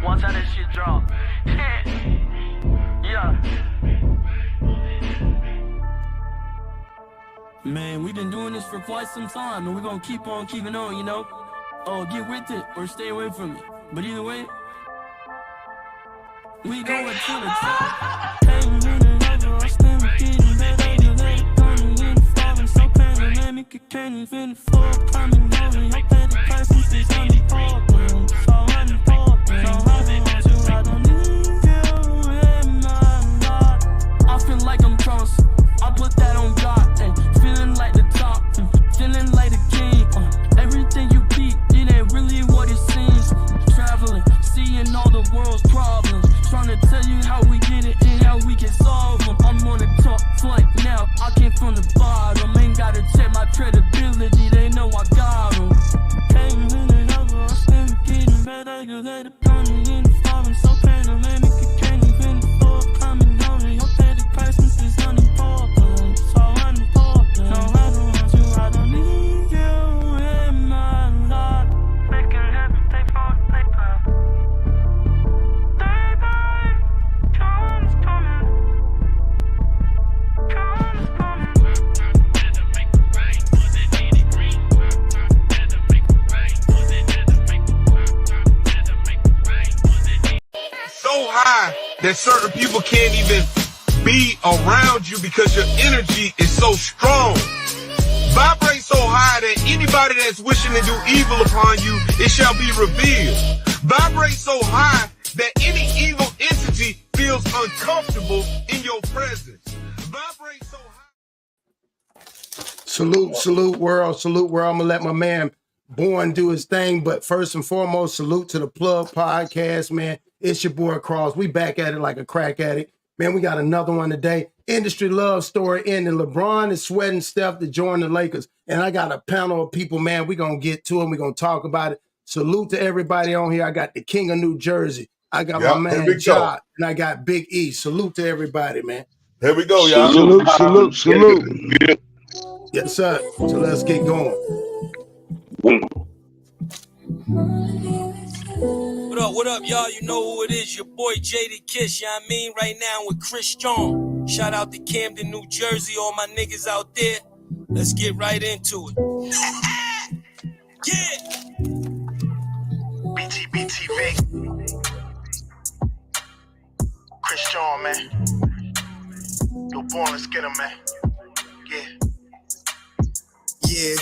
Watch how that shit drop. Yeah. Man, we've been doing this for quite some time, and we're gonna keep on keeping on, you know? Oh, get with it or stay away from it. But either way, we going to the top. I feel like I'm cross. I put that on God. Feeling like the top. Feeling like the king. Everything you beat, it ain't really what it seems. Traveling, seeing all the world's problems. Trying to tell you how we get it and how we can solve them. I'm on the top flight now. I came from the bottom. Ain't gotta check my credibility. They know I got them. Came in and over. I still getting better. You let it burn me in the fall. I'm so panoramic. You can't even afford coming on it. Your petty presence is unimportant. So unimportant. No, I don't want you. I don't need you in my life. Making heaven pay for the paper. Day by dawn is coming. Dawn is coming. Better make it rain, was it need it green? Better make it rain, was it better make it rain? Better make it rain, was it need it? So high that certain people can't even be around you because your energy is so strong. Vibrate so high that anybody that's wishing to do evil upon you, it shall be revealed. Vibrate so high that any evil entity feels uncomfortable in your presence. Vibrate so high. Salute world. I'm gonna let my man Born do his thing, but first and foremost, salute to the Plug Podcast, man. It's your boy Cross. We back at it like a crack addict. Man, we got another one today. Industry love story ending. LeBron is sweating Steph to join the Lakers. And I got a panel of people, man. We're going to get to them. We're going to talk about it. Salute to everybody on here. I got the King of New Jersey. I got my man Jod, and I got Big E. Salute to everybody, man. Here we go, y'all. Salute. Yes, sir. So let's get going. What up, y'all? You know who it is. Your boy Jada Kiss, you know what I mean? Right now with Chris John. Shout out to Camden, New Jersey, all my niggas out there. Let's get right into it. Yeah! BTBTV. Chris John, man. Yo, Born, let's get him, man. Yeah.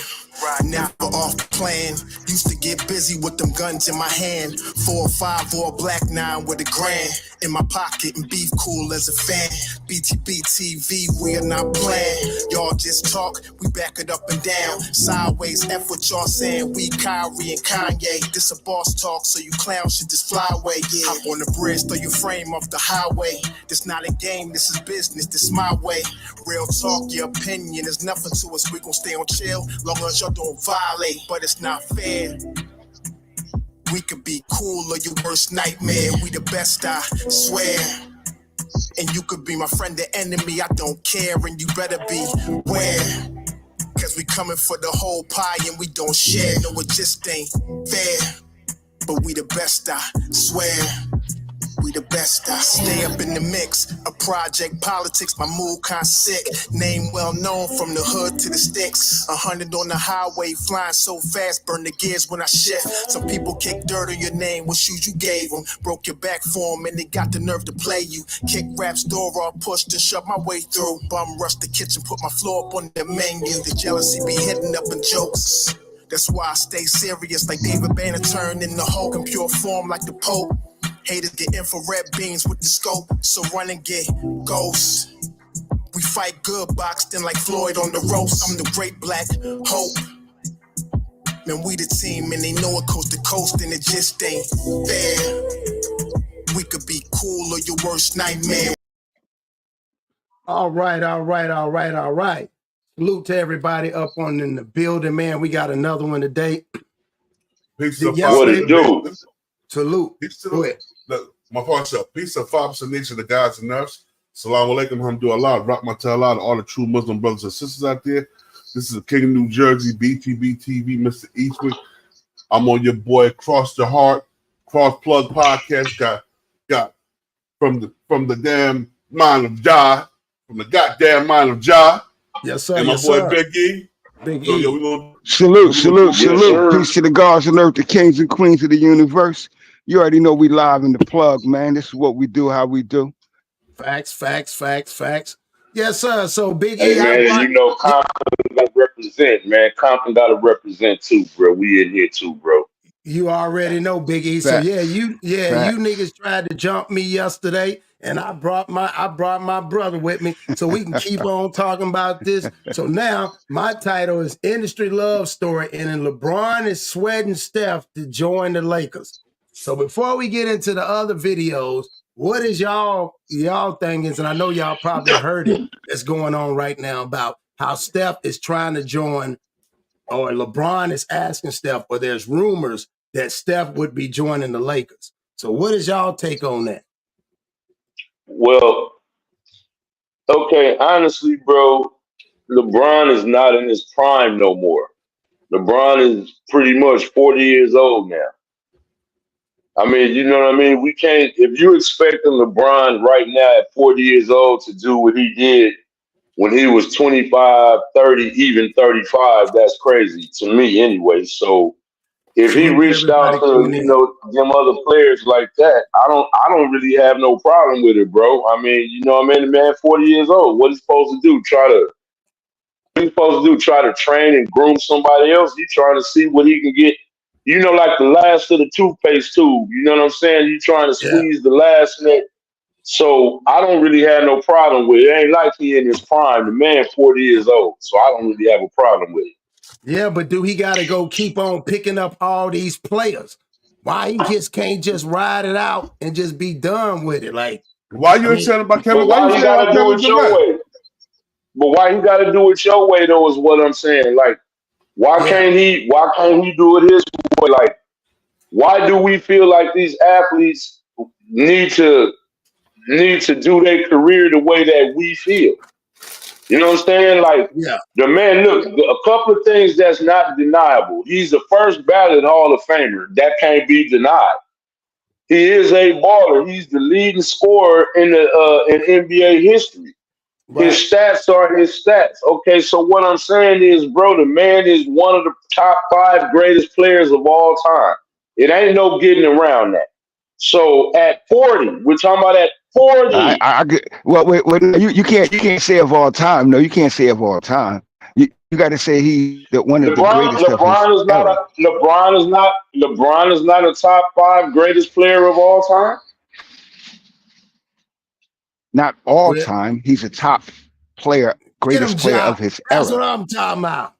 Right, never off the plan. Used to get busy with them guns in my hand. 4 or 5 or a black 9 with a grand in my pocket and beef cool as a fan. BTBTV, we are not playing. Y'all just talk, we back it up and down. Sideways, F what y'all saying. We Kyrie and Kanye. This a boss talk, so you clowns should just fly away. Yeah. Hop on the bridge, throw your frame off the highway. This not a game, this is business, this my way. Real talk, your opinion is nothing to us. We gon' stay on chill, long as y'all don't violate. But it's not fair. We could be cool or your worst nightmare. We the best, I swear. And you could be my friend or enemy, I don't care. And you better be aware. Cause we coming for the whole pie and we don't share. No, it just ain't fair. But we the best, I swear. We the best, I stay up in the mix. A project politics, my mood kinda sick. Name well known from the hood to the sticks. 100 on the highway, flying so fast, burn the gears when I shift. Some people kick dirt on your name, what shoes you gave them. Broke your back for them and they got the nerve to play you. Kick rap's door off, pushed and shoved my way through. Bum rush the kitchen, put my floor up on the menu. The jealousy be hitting up in jokes. That's why I stay serious like David Banner turned in the Hulk in pure form like the Pope. Haters get infrared beams with the scope, so run and get ghosts. We fight good, boxed in like Floyd on the roast. I'm the great black hope. Man, we the team and they know it coast to coast and it just ain't fair. We could be cool or your worst nightmare. All right. Salute to everybody up on in the building, man. We got another one today. Peace of what it do? Salute. Go ahead. Look, my partner, peace of 5% nation, the guys and nerves. Salaam alaikum, hamdulillah, rahmatullah, to all the true Muslim brothers and sisters out there. This is the King of New Jersey, BTBTV, Mr. Eastwick. I'm on your boy, Cross the Heart, Cross Plug Podcast got from the damn mind of Ja, from the goddamn mind of Ja. Yes, sir. And my yes, boy sir. Big E. Big So E. yeah, we gonna Salute. sir. Peace to the gods on earth, the kings and queens of the universe. You already know we live in the plug, man. This is what we do, how we do. Facts. Yes, sir. So Big Hey E, man, you know Compton gotta represent, man. Compton gotta represent too, bro. We in here too, bro. you already know Big E. So Facts. you Facts. niggas tried to jump me yesterday, and I brought my brother with me so we can keep on talking about this. So now my title is Industry Love Story, and then LeBron is sweating Steph to join the Lakers. So before we get into the other videos, what is y'all thing is, and I know y'all probably heard it that's going on right now about how Steph is trying to join, or LeBron is asking Steph, or there's rumors that Steph would be joining the Lakers. So what is y'all take on that? Well, okay, honestly, bro, LeBron is not in his prime no more. LeBron is pretty much 40 years old now. I mean, you know what I mean? We can't, if you expecting LeBron right now at 40 years old to do what he did when he was 25, 30, even 35, that's crazy to me anyway. So if he Salute reached everybody out to, coming you in. know, them other players like that, I don't really have no problem with it, bro. I mean, you know what I mean? The man 40 years old. What he's supposed to do? Try to train and groom somebody else? He trying to see what he can get. You know, like the last of the toothpaste tube. You know what I'm saying? You trying to squeeze the last in it. So I don't really have no problem with it. It ain't like he in his prime. The man 40 years old. So I don't really have a problem with it. Yeah, but do he got to go keep on picking up all these players? Why he just can't just ride it out and just be done with it? Like, why you upset about Kevin? But Why why you you saying gotta about do Kevin it your Durant? way? But why you gotta do it your way though is what I'm saying. Like, why can't he do it his way? Like, why do we feel like these athletes need to do their career the way that we feel? You know what I'm saying? Like, the man, look, a couple of things that's not deniable. He's the first ballot Hall of Famer. That can't be denied. He is a baller. He's the leading scorer in NBA history. Right. His stats are his stats. Okay, so what I'm saying is, bro, the man is one of the top 5 greatest players of all time. It ain't no getting around that. So at 40, we're talking about at 40. I get, well, wait, you can't say of all time. No, you can't say of all time. You got to say he's one of the greatest of his era. LeBron is not a top 5 greatest player of all time. Not all time. He's a top player, greatest player of his era. That's what I'm talking about.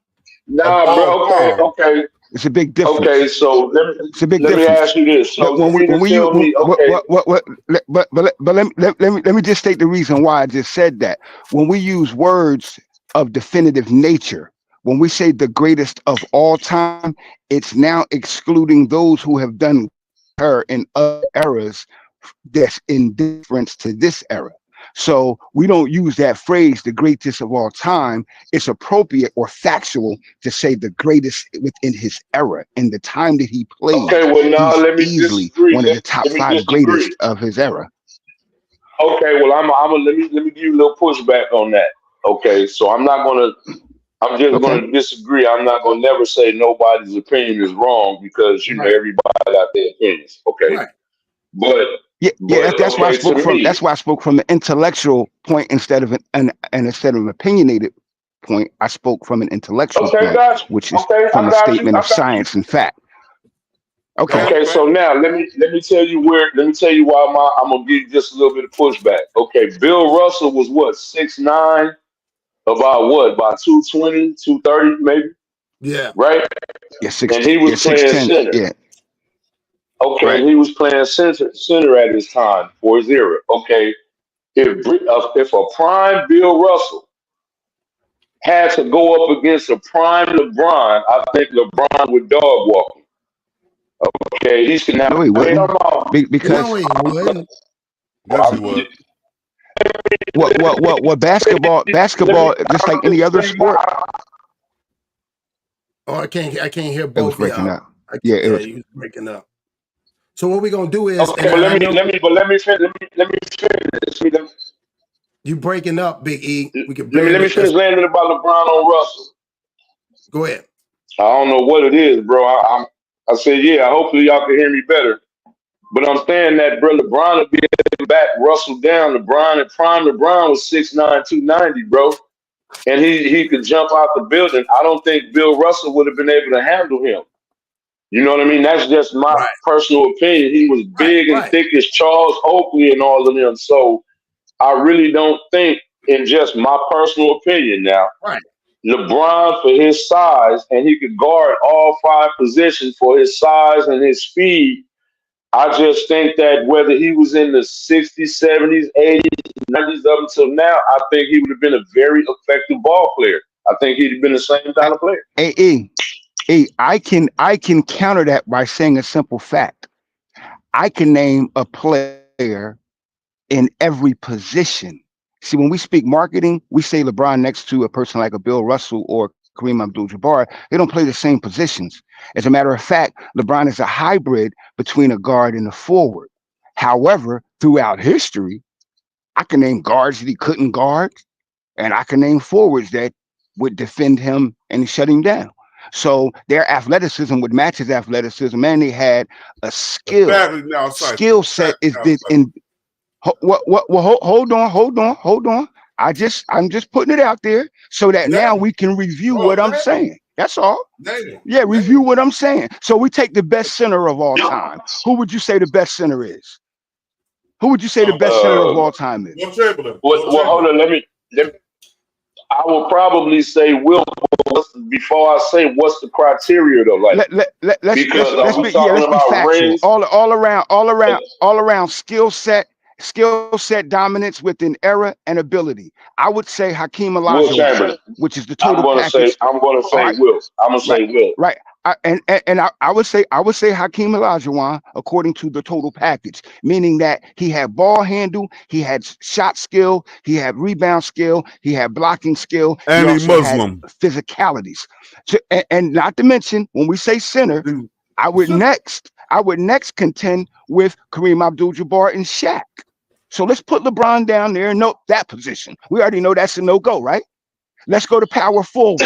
Nah, bro. Okay. It's a big difference. Okay, so let me ask you this. So let me just state the reason why I just said that. When we use words of definitive nature, when we say the greatest of all time, it's now excluding those who have done her in other eras that's in difference to this era. So we don't use that phrase, the greatest of all time. It's appropriate or factual to say the greatest within his era and the time that he played. Okay, well now let me easily disagree. one of the top 5 greatest of his era. Okay, well let me give you a little pushback on that. Okay, so I'm just gonna disagree. I'm not gonna never say nobody's opinion is wrong because you know everybody got their opinions. Okay, but that's why I spoke from. That's why I spoke from an intellectual point instead of an opinionated point. I spoke from an intellectual point, which is from a statement of science and fact. Okay, so now let me tell you why I'm gonna give you just a little bit of pushback. Okay, Bill Russell was what, 6'9", about 220, 230 maybe. Yeah. Right. Yeah, and he was playing center. Yeah. Okay, right. He was playing center at his time for his era. Okay, if a prime Bill Russell had to go up against a prime LeBron, I think LeBron would dog walk him. Okay, he's now. No, he wouldn't. Because no, he wouldn't. Yes, he would. What basketball, just like any other sport. Oh, I can't hear both of y'all. Yeah, he was breaking up. So what we're gonna do is, Okay, and but I know let me finish. you breaking up, Big E. We can Let barely. me finish landing about LeBron on Russell. Go ahead. I don't know what it is, bro. I said, yeah, hopefully y'all can hear me better. But I'm saying that, bro, LeBron will be able to back Russell down. LeBron and prime LeBron was 6'9", 290, bro. And he could jump out the building. I don't think Bill Russell would have been able to handle him. You know what I mean? That's just my personal opinion. He was big and thick as Charles Oakley and all of them. So I really don't think, in just my personal opinion now, LeBron for his size, and he could guard all 5 positions for his size and his speed. I just think that whether he was in the 60s, 70s, 80s, 90s up until now, I think he would have been a very effective ball player. I think he'd have been the same kind of player. I can counter that by saying a simple fact. I can name a player in every position. See, when we speak marketing, we say LeBron next to a person like a Bill Russell or Kareem Abdul-Jabbar. They don't play the same positions. As a matter of fact, LeBron is a hybrid between a guard and a forward. However, throughout history, I can name guards that he couldn't guard, and I can name forwards that would defend him and shut him down. So their athleticism would match his athleticism, and they had a skill set is this in. Hold on. I'm just putting it out there so that now we can review what I'm saying. That's all. Yeah, review what I'm saying. So we take the best center of all time. Who would you say the best center is? Who would you say the best center of all time is? Well, hold on. Let me. I will probably say Will before I say what's the criteria though. Like, let's be factual. All around skill set dominance with an era and ability. I would say Hakeem Olajuwon, which is the total package. I'm gonna say Will. I'm gonna say Will. Right. I would say Hakeem Olajuwon according to the total package, meaning that he had ball handle, he had shot skill, he had rebound skill, he had blocking skill, and he Muslim had physicalities. And not to mention, when we say center, I would next contend with Kareem Abdul-Jabbar and Shaq. So let's put LeBron down there and note that position. We already know that's a no-go, right? Let's go to power forward.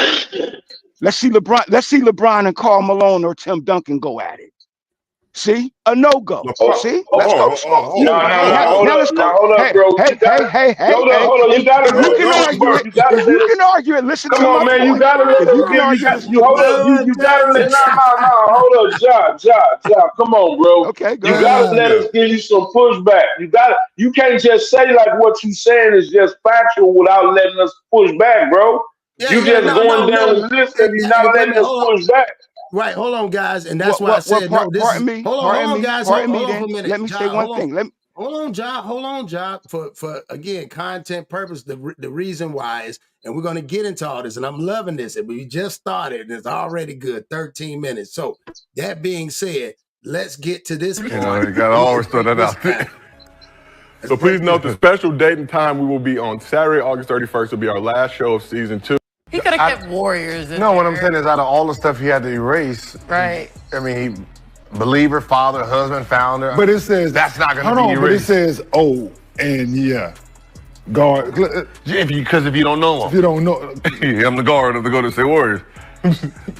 Let's see LeBron and Karl Malone or Tim Duncan go at it. See? A no-go. See? Let's go. Hold up, bro. Hey. Hold on. You gotta you can argue it. Listen to my man. You gotta let them give you. Hold up. You gotta let. No. Hold up, Ja. Come on, bro. Okay, you gotta let us give you some pushback. You can't just say like what you saying is just factual without letting us push back, bro. Going down the list and you're not letting us push back. Right, hold on, guys, and that's why I said no. Hold on, guys. Hold on for a minute. Let me say one thing. Hold on, Job. For again, content purpose. The reason why is, and we're gonna get into all this, and I'm loving this. And we just started, and it's already good. 13 minutes. So that being said, let's get to this. You gotta always throw that out there. So please note the special date and time. We will be on Saturday, August 31st. Will be our last show of season 2. He could have kept Warriors in No, there. what I'm saying is out of all the stuff he had to erase, right? I mean, he, believer, father, husband, founder. But it says that's not going to be erased. But it says guard. Because if you don't know him, if you don't know, I'm the guard of the Golden State Warriors.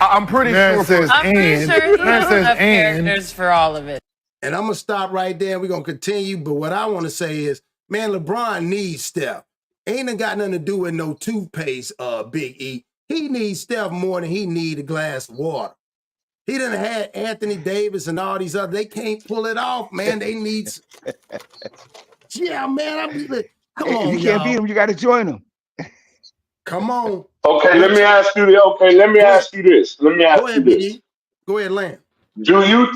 I'm pretty sure. I'm pretty sure he has enough characters for all of it. And I'm gonna stop right there. We're gonna continue. But what I want to say is, man, LeBron needs Steph. Ain't got nothing to do with no toothpaste, Big E. He needs Steph more than he need a glass of water. He done had Anthony Davis and all these other. They can't pull it off, man. They need. Yeah, man. Come on, you can't beat him. You got to join him. Come on. Okay, let me ask you this. Go ahead, Lamb. Do you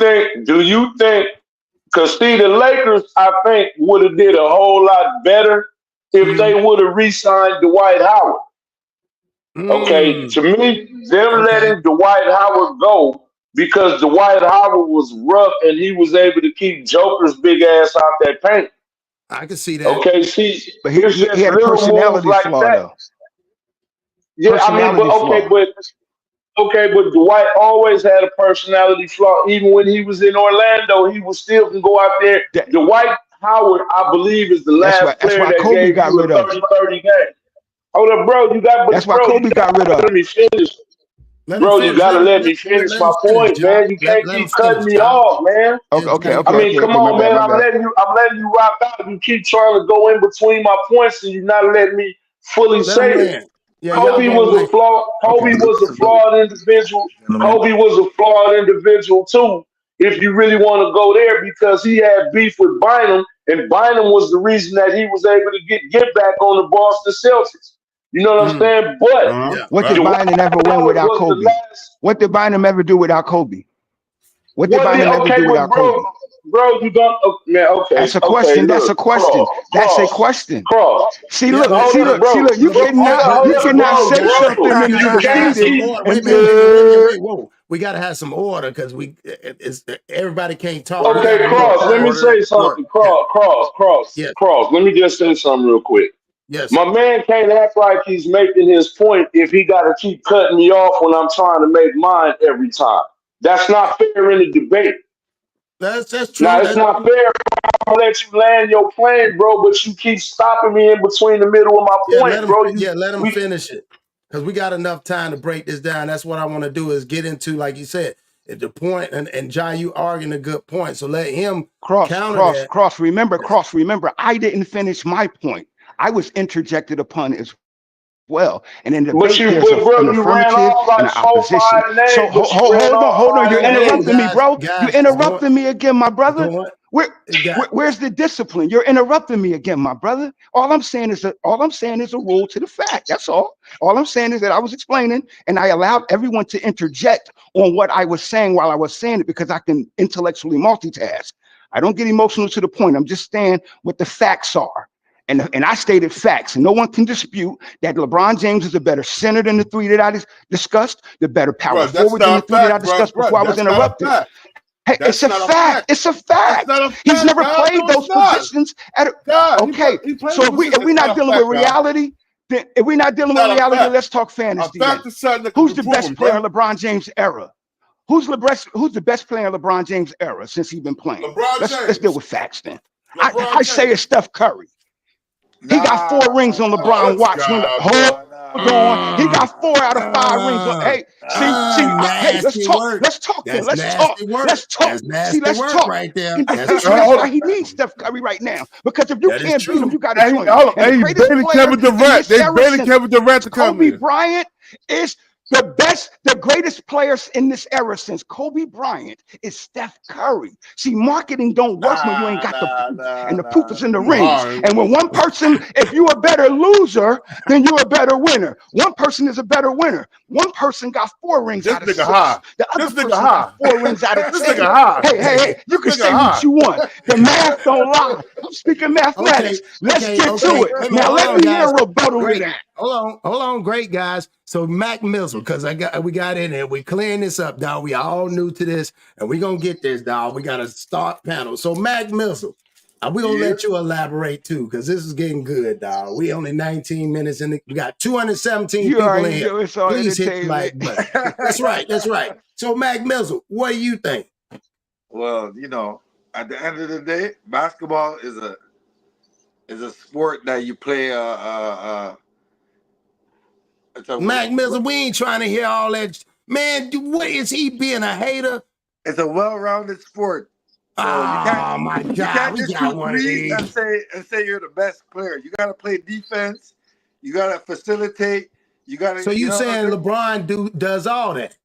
think? Because see, the Lakers, I think, would have did a whole lot better if they would have re-signed Dwight Howard. Okay, to me, them letting Dwight Howard go because Dwight Howard was rough and he was able to keep Joker's big ass out that paint. I can see that. Okay, see, but he had a personality flaw, though. Yeah, I mean, but Okay, but Dwight always had a personality flaw. Even when he was in Orlando, he was still can go out there. Dwight Howard, I believe, is the last That's player why that Kobe gave got you a rid of. 30-30 game. Hold up, bro. That's why Kobe got rid of. Let me finish. Let him Bro, you finish. gotta let me finish Let my him finish, point, John. man. You can't Let him keep cutting finish, me John. off, man. Okay. I mean, come My on, man. bad. I'm letting you rock out. You keep trying to go in between my points, and you're not letting me fully Let him say it. land. Yeah, y'all Kobe gonna was a land. flawed. Okay. Kobe was a Salute, flawed individual. gentlemen. Kobe was a flawed individual too. If you really want to go there, because he had beef with Bynum, and Bynum was the reason that he was able to get back on the Boston Celtics. You know what I'm saying? But Yeah. What did Dwight Bynum ever win Howard without was the Kobe? last. What did Bynum ever do without Kobe? What did What did Bynum ever okay, do but without Kobe? bro, you don't man, That's a okay, question. That's a look, question. That's a question. See, Yeah, look, but see, look, see, bro, look. You hold up, cannot say bro. something and You be we gotta can't have defeated. some keep order. And Wait. Whoa, we gotta have some order because everybody can't talk. We okay, gotta know Cross, let order. me say something. Yeah. Yes. Cross. Let me just say something real quick. Yes. My man can't act like he's making his point if he got to keep cutting me off when I'm trying to make mine every time. That's not fair in a debate. That's true. Now, it's not fair if I let you land your plane, bro, but you keep stopping me in between the middle of my Yeah, point, bro. let him finish it. Because we got enough time to break this down. That's what I want to do is get into, like you said, at the point, and Jai, you arguing a good point. So let him counter that. Cross. Remember, I didn't finish my point. I was interjected upon as well. And in the debate, there's an You ran affirmative off and like an 4-5 opposition. names, So but you ran hold off on. You're 5 names. interrupting me, bro. You're Guys, interrupting me again, my brother. Go on. Where's the discipline? You're interrupting me again, my brother. All I'm saying is a rule to the fact. That's all. All I'm saying is that I was explaining, and I allowed everyone to interject on what I was saying while I was saying it because I can intellectually multitask. I don't get emotional to the point. I'm just saying what the facts are. And I stated facts, and no one can dispute that LeBron James is a better center than the three that I discussed, the better power forward than the three that I discussed before I was interrupted. Hey, it's a fact. It's a fact. He's never played those positions okay. So if we're not dealing with reality, then if we're not dealing with reality, let's talk fantasy. Who's the best player in LeBron James' era? Who's the best player in LeBron James' era since he's been playing? Let's deal with facts then. I say it's Steph Curry. He got 4 rings on LeBron watch. Hold on. He got 4 out of 5 rings. Hey, hey, let's talk. Work. Let's talk then. That's Let's talk. work. Let's talk. That's nasty Let's work talk. right there. And That's that's why he needs Steph Curry right now. Because if you That is can't beat him, true. you got to join him. And the greatest player Kevin Durant. They baited Kevin Durant to come Kobe in. Bryant is the greatest players in this era since Kobe Bryant is Steph Curry. See, marketing don't work when you ain't got the proof, and the proof is in the rings. And when one person, if you're a better loser, then you're a better winner. One person is a better winner. One person got 4 rings out of 6. The other person got 4 rings out of 10. Hey, you can say what you want. The math don't lie. I'm speaking mathematics. Let's get to it. Now let me hear a rebuttal to that. Hold on, great guys. So Mac Mills, because we got in there, we clearing this up, dog. We all new to this, and we gonna get this, dog. We got a start panel. So Mac Mills, we gonna let you elaborate too, because this is getting good, dog. We only 19 minutes in. We got 217 people in here. Please hit the like button. That's right. So Mac Mills, what do you think? Well, at the end of the day, basketball is a sport that you play. Mac Mills, we ain't trying to hear all that. Man, what is he being a hater? It's a well-rounded sport. So my God, you can't we just got shoot one of 3 these. and say you're the best player. You got to play defense. You got to facilitate. You got to. So you saying LeBron does all that?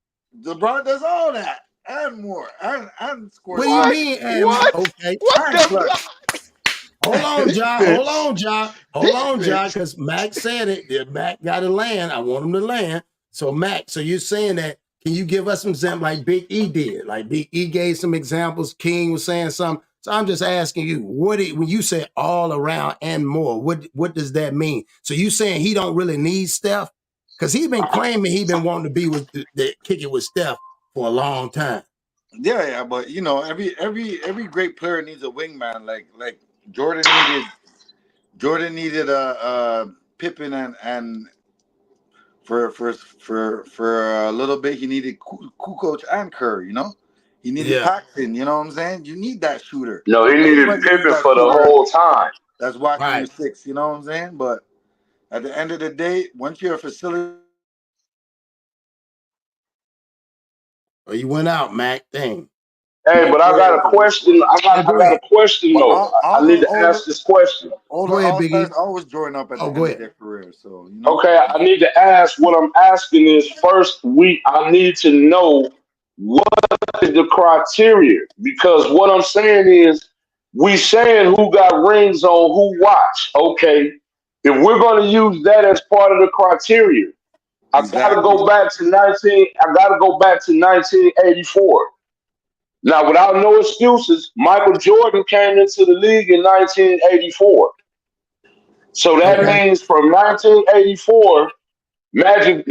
LeBron does all that and more and scores. What do you mean? And what? Okay. What the? Hold on, John. Because Mac said it. Yeah, Mac got to land. I want him to land. So Mac, so you're saying that? Can you give us some examples like Big E did? Like Big E gave some examples. King was saying something. So I'm just asking you, when you say all around and more, what does that mean? So you saying he don't really need Steph? Because he's been claiming he been wanting to be with the kick it with Steph for a long time. Yeah, but every great player needs a wingman. Like Jordan needed Pippen and for a little bit, he needed Kukoc and Curry. You know, he needed Paxton. You know what I'm saying? You need that shooter. No, he needed Pippen for the whole time. That's watching your six. You know what I'm saying? But at the end of the day, once you're a facility. Oh, you went out, Mac. Dang. Hey, but I got a question. I got a question though. I need to ask this question. Go ahead, Biggie. Always join up at the end of their career. So you know. Okay, I need to ask. What I'm asking is, first, I need to know what is the criteria, because what I'm saying is, we saying who got rings on who watch. Okay, if we're going to use that as part of the criteria, I got to go back to 1984. Now, without no excuses, Michael Jordan came into the league in 1984. So that means from 1984, Magic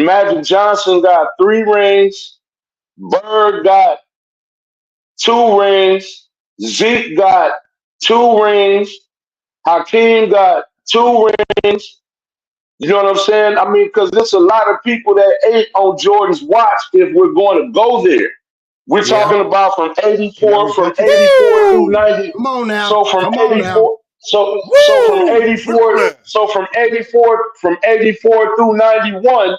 Johnson got 3 rings, Bird got 2 rings, Zeke got 2 rings, Hakeem got 2 rings. You know what I'm saying? I mean, because there's a lot of people that ate on Jordan's watch if we're going to go there. We're talking about from 84 through 90. Come on now. So from 84, from 84 through 91,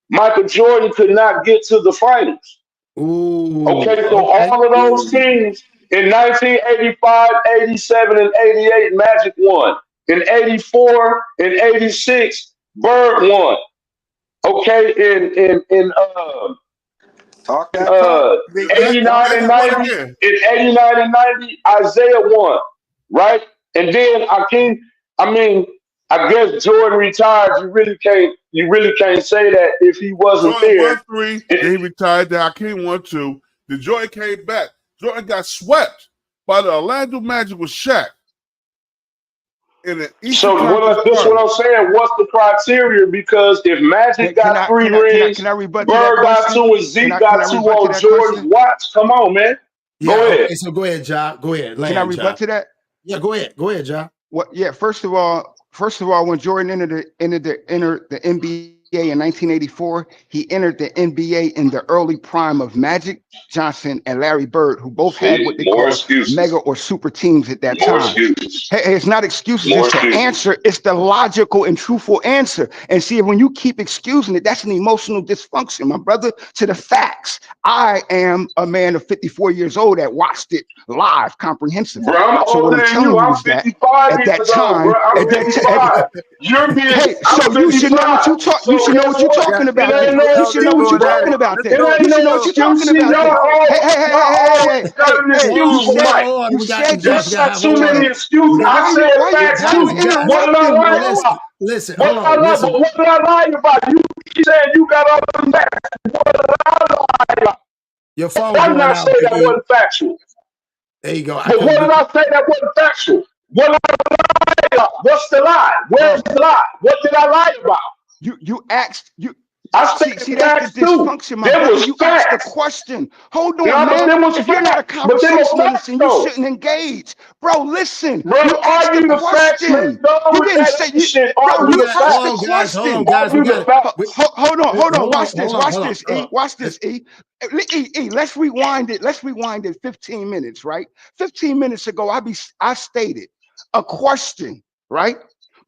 Michael Jordan could not get to the finals. Okay, so all of those teams in 1985, 87, and 88, Magic won. In 84 and 86, Bird won. Okay, in 89 and 90, Isaiah won, right? And then I guess Jordan retired. You really can't say that if he wasn't Jordan there. won 3, then he retired. Then Hakeem won 2. Then Jordan came back. Jordan got swept by the Orlando Magic with Shaq. So this is what I'm saying. What's the criteria? Because if Magic got 3 rings, Bird got 2, and Zeke got 2 on Jordan's watch. Come on, man. Go ahead. Okay, so go ahead, Ja. Go ahead. Can I rebut to that? Yeah, go ahead. Go ahead, Ja. What? Yeah. First of all, when Jordan entered the NBA in 1984, he entered the NBA in the early prime of Magic Johnson and Larry Bird, who both had what they call mega or super teams at that time. Hey, it's not excuses, it's the answer. It's the logical and truthful answer. And see, when you keep excusing it, that's an emotional dysfunction, my brother. To the facts, I am a man of 54 years old that watched it live comprehensively. Bro, so what I'm telling you is that at that time, you're being, hey, so you should know what you talk. You should know what you're talking about. You should know what you're talking about. You should know what you're talking about. Hey. You said just got too many excuses. I said facts too. What did I lie about? Listen, what did I lie about? You said you got all the facts. What did I lie about? Your phone. Why did I say that wasn't factual? There you go. But what did I say that wasn't factual? What did I lie about? What's the lie? Where's the lie? What did I lie about? You asked you. I see that's the dysfunction, my brother. You asked the question. Hold on, man. If you're not a conversationalist, and you shouldn't engage, bro. Listen, bro. You asked the question. You didn't say you. Bro, you asked the question. Hold on. Watch this. E. Let's rewind it. Let's rewind it 15 minutes, right? 15 minutes ago, I stated a question, right?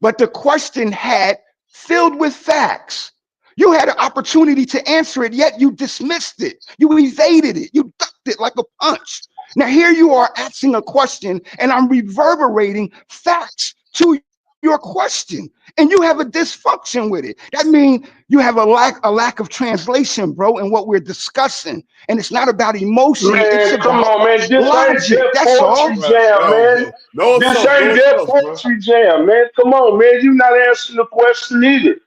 But the question had filled with facts. You had an opportunity to answer it, yet you dismissed it. You evaded it. You ducked it like a punch. Now here you are asking a question, and I'm reverberating facts to your question, and you have a dysfunction with it. That means you have a lack of translation, bro, in what we're discussing. And it's not about emotion. Man, it's about come on, man. This logic. Ain't That's all. Jam, man. This ain't that poetry jam, man. Come on, man. You're not answering the question either.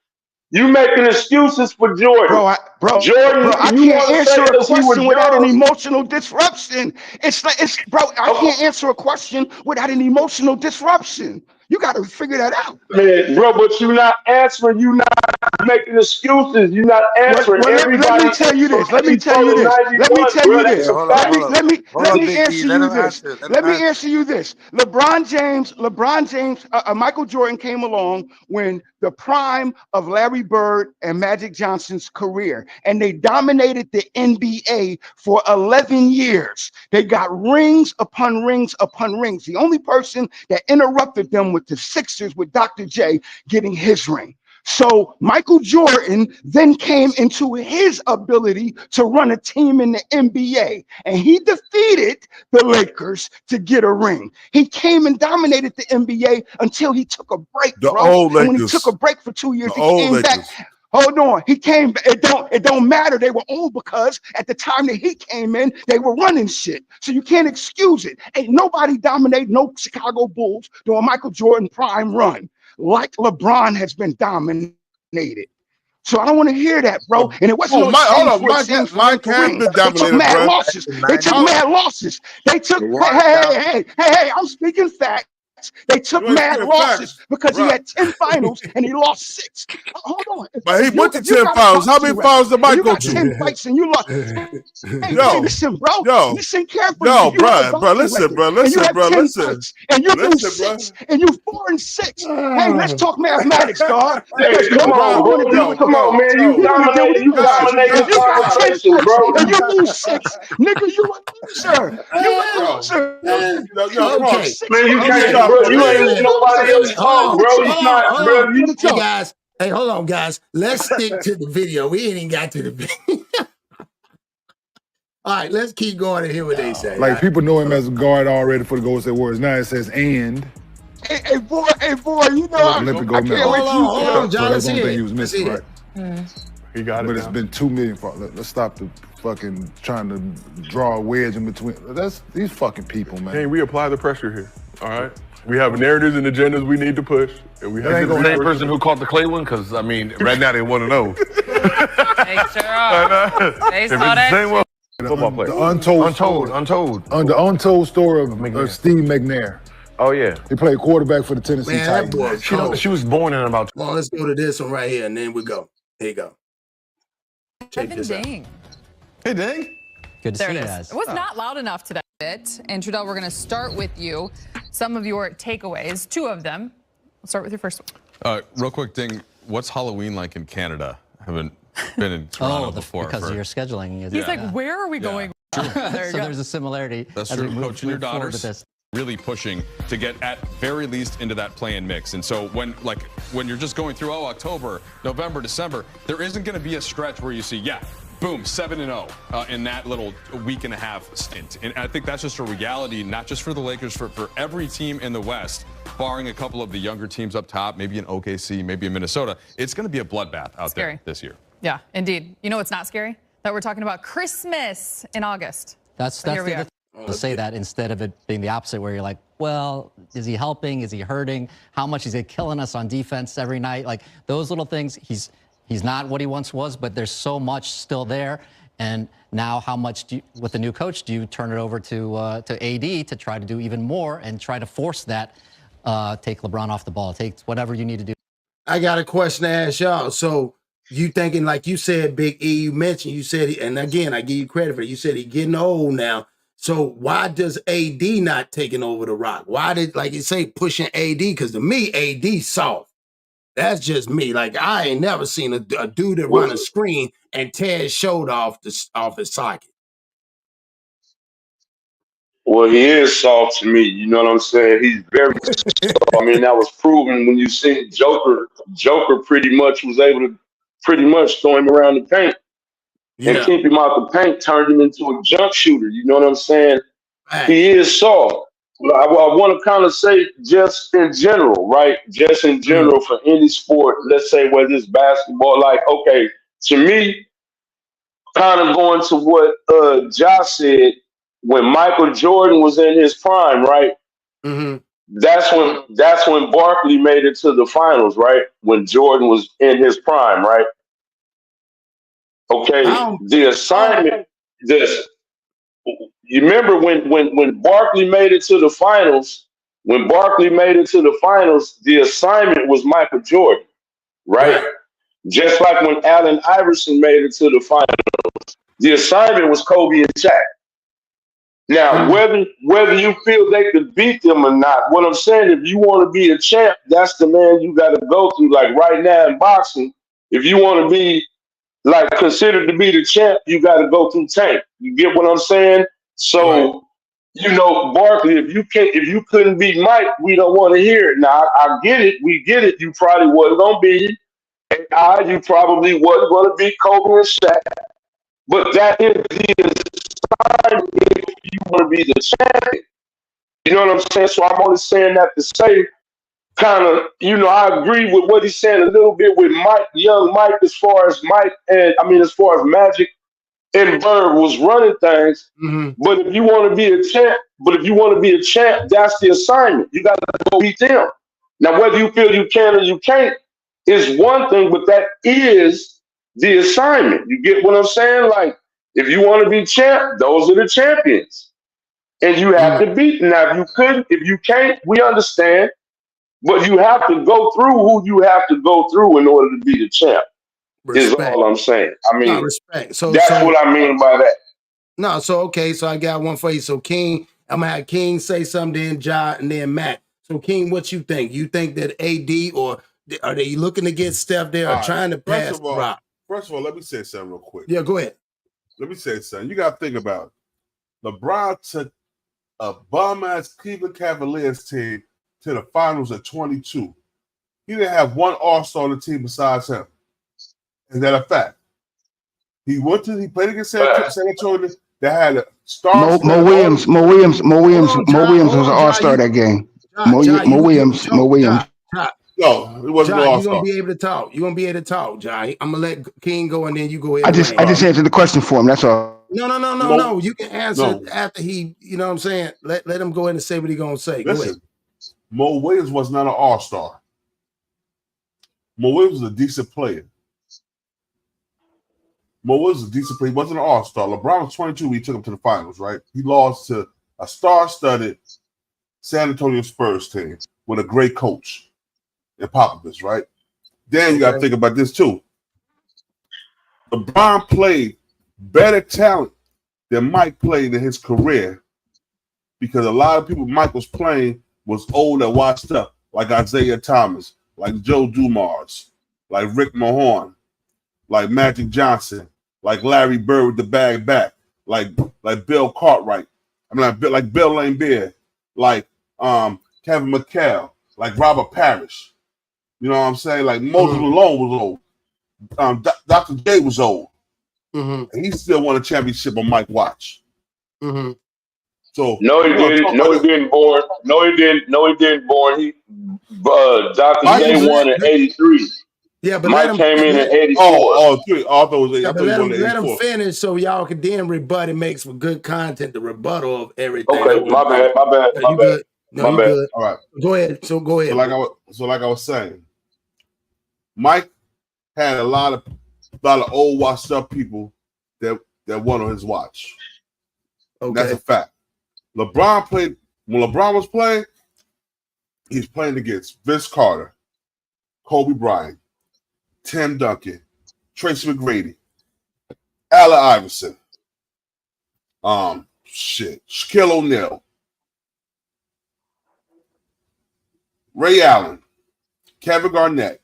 You making excuses for Jordan. Jordan, I can't answer a question without an emotional disruption. I can't answer a question without an emotional disruption. You got to figure that out. Man, bro, but you're not answering. You're not making excuses. You're not answering. Let me tell you this. Let me tell you this. Let me tell you this. Let me answer you this. Let me answer you this. LeBron James, Michael Jordan came along when the prime of Larry Bird and Magic Johnson's career, and they dominated the NBA for 11 years. They got rings upon rings upon rings. The only person that interrupted them with the Sixers with Dr. J getting his ring. So Michael Jordan then came into his ability to run a team in the NBA, and he defeated the Lakers to get a ring. He came and dominated the NBA until he took a break, The bro. old And when he Lakers. took a break for 2 years, The he old came Lakers. back. Hold on, he came. It don't matter. They were old because at the time that he came in, they were running shit. So you can't excuse it. Ain't nobody dominate no Chicago Bulls during Michael Jordan prime run like LeBron has been dominated. So I don't want to hear that, bro. And it wasn't no excuse for a team for Mike to has ring. been They took dominated, mad bro. losses. They took mad losses. They took hey, I'm speaking facts. They took You ain't mad speaking losses facts. because he Right. had 10 finals and he lost 6. Hold on. But he went to If you 10 got a finals. How boxing many record, finals did and Mike you go got 10 to? fights and you lost. Hey, listen, bro. Listen carefully. Yo, If you have a bro, boxing listen, record bro, and you listen, have bro, 10 listen. fights and you lose Listen, 6 and you 4-6. Hey, let's talk mathematics, dog. Hey, Because come nobody on, want to bro. deal with Come on, man. you want to deal with the You losers. dominate If the you got 10 conversation, fights bro. and you lose 6, nigga, you a loser. You a loser. Okay. Man, you Okay. can't, bro. You Wait a ain't letting minute. nobody Wait a else minute. Hold talk, on. bro. You Hold on. not, Hold bro. on. Hey, guys. Hey, hold on, guys. Let's stick to the video. We ain't even got to the video. All right, let's keep going and hear what they say. Like, people know him as a guard already for the Golden State Warriors. Now it says and. Hey, boy, you know, Olympic I gold medal. can't wait till you Hold on, John. So that's Let's the only hear thing it. he was Let's missing, hear right? it. He got it. But it's been 2 million. Let's stop the fucking trying to draw a wedge in between. That's these fucking people, man. Hey, we apply the pressure here. All right. We have narratives and agendas we need to push. And we have That ain't the same person who caught the Clay one, because I mean, right now they want to know. They sure are. They saw that Same shit. one. Football player. The untold story of Steve McNair. Oh yeah, he played quarterback for the Tennessee Man, that Titans. boy cold. She was born in about. Well, let's go to this one right here, and then we go. Here you go. Check this out. Dang. Hey, Dang. Good to see you guys. It was not loud enough today. And Trudell, we're going to start with you. Some of your takeaways, 2 of them. We'll start with your first one. Real quick thing. What's Halloween like in Canada? I haven't been in Toronto before. Because of your scheduling. He's like, where are we going? There so there's a similarity. That's as true. we move Coaching your forward with daughters. this. Really pushing to get at very least into that play-in mix. And so when you're just going through October, November, December, there isn't going to be a stretch where you see, boom, 7-0 in that little week and a half stint. And I think that's just a reality, not just for the Lakers, for every team in the West, barring a couple of the younger teams up top, maybe in OKC, maybe in Minnesota. It's going to be a bloodbath out there this year. Yeah, indeed. You know what's not scary? That we're talking about Christmas in August. That's the other thing to say that instead of it being the opposite, where you're like, well, is he helping? Is he hurting? How much is he killing us on defense every night? Like those little things. He's not what he once was, but there's so much still there. And now, how much with the new coach do you turn it over to AD to try to do even more and try to force that? Take LeBron off the ball. Take whatever you need to do. I got a question to ask y'all. So you thinking, like you said, Big E, you mentioned, you said, and again, I give you credit for it. You said he's getting old now. So why does AD not taking over the rock? Why did, like you say, pushing AD? Because to me, AD soft. That's just me. Like I ain't never seen a dude that run a screen and tear his shoulder off his socket. Well, he is soft to me. You know what I'm saying? He's very soft. I mean, that was proven when you see Joker. Joker pretty much was able to throw him around the paint and keep him out the paint, turned him into a jump shooter. You know what I'm saying? He is soft. I want to kind of say just in general, right? Just in general for any sport, let's say whether it's basketball, like, okay, to me, kind of going to what Josh said, when Michael Jordan was in his prime, right? Mm-hmm. That's when Barkley made it to the finals, right? When Jordan was in his prime, right? Okay, the assignment, you remember when Barkley made it to the finals, When Barkley made it to the finals, the assignment was Michael Jordan, right? Just like when Allen Iverson made it to the finals, the assignment was Kobe and Shaq. Now, whether you feel they could beat them or not, what I'm saying, if you want to be a champ, that's the man you got to go through. Like right now in boxing, if you want to be like considered to be the champ, you got to go through Tank. You get what I'm saying? So, you know, Barkley, if you couldn't beat Mike, we don't want to hear it. Now, I get it. We get it. You probably wasn't gonna beat him. And you probably wasn't gonna beat Kobe and Shaq. But that is the assignment if you want to be the champion. You know what I'm saying? So I'm only saying that to say, kind of, you know, I agree with what he's saying a little bit with Mike, young Mike, as far as Magic and Bird was running things. But if you want to be a champ, that's the assignment. You got to go beat them. Now, whether you feel you can or you can't is one thing, but that is the assignment. You get what I'm saying? Like, if you want to be champ, those are the champions. And you have to beat them. Now, if you can't, we understand. But you have to go through who you have to go through in order to be the champ. Is all I'm saying. I mean, respect. That's what I mean by that. No, so okay, so I got one for you. So King, I'm gonna have King say something, then Ja, and then Matt. So King, what you think? You think that AD or are they looking to get Steph there or trying to pass the rock? First of all, let me say something real quick. Yeah, go ahead. Let me say something. You got to think about it. LeBron took a bum-ass Cleveland Cavaliers team to the finals at 22. He didn't have one All-Star on the team besides him. Is that a fact? He played against San Antonio. That had a star. Mo Williams was an All-Star that game. Mo Williams. No, it wasn't an All-Star. You're gonna be able to talk. You're gonna be able to talk, Jai. I'm gonna let King go and then you go ahead. I just answered the question for him. That's all. No. You can answer after he, you know what I'm saying? Let him go in and say what he's gonna say. Listen, go ahead. Mo Williams was not an All-Star. Mo Williams was a decent player. Mo was a decent player. He wasn't an All-Star. LeBron was 22 when he took him to the finals, right? He lost to a star-studded San Antonio Spurs team with a great coach in Popovich, right? Then you got to think about this, too. LeBron played better talent than Mike played in his career because a lot of people Mike was playing was old and washed up, like Isaiah Thomas, like Joe Dumars, like Rick Mahorn, like Magic Johnson, like Larry Bird with the bag back, like Bill Cartwright. I mean, like Bill Laimbeer, like Kevin McHale, like Robert Parrish. You know what I'm saying? Like Moses Malone was old. Dr. J was old. And he still won a championship on Mike Watch. So no, he didn't. No, he didn't. Born. No, he didn't. No, he didn't. Born. He Dr. J won in '83. Yeah, but Mike came in 84. Let him finish so y'all can then rebut and make some good content, the rebuttal of everything. Okay, my bad. You good? No, you good. All right. Go ahead. So go ahead. So like I was saying, Mike had a lot of old washed up people that won on his watch. Okay. That's a fact. LeBron played when LeBron was playing, he's playing against Vince Carter, Kobe Bryant, Tim Duncan, Tracy McGrady, Allen Iverson, Shaquille O'Neal, Ray Allen, Kevin Garnett,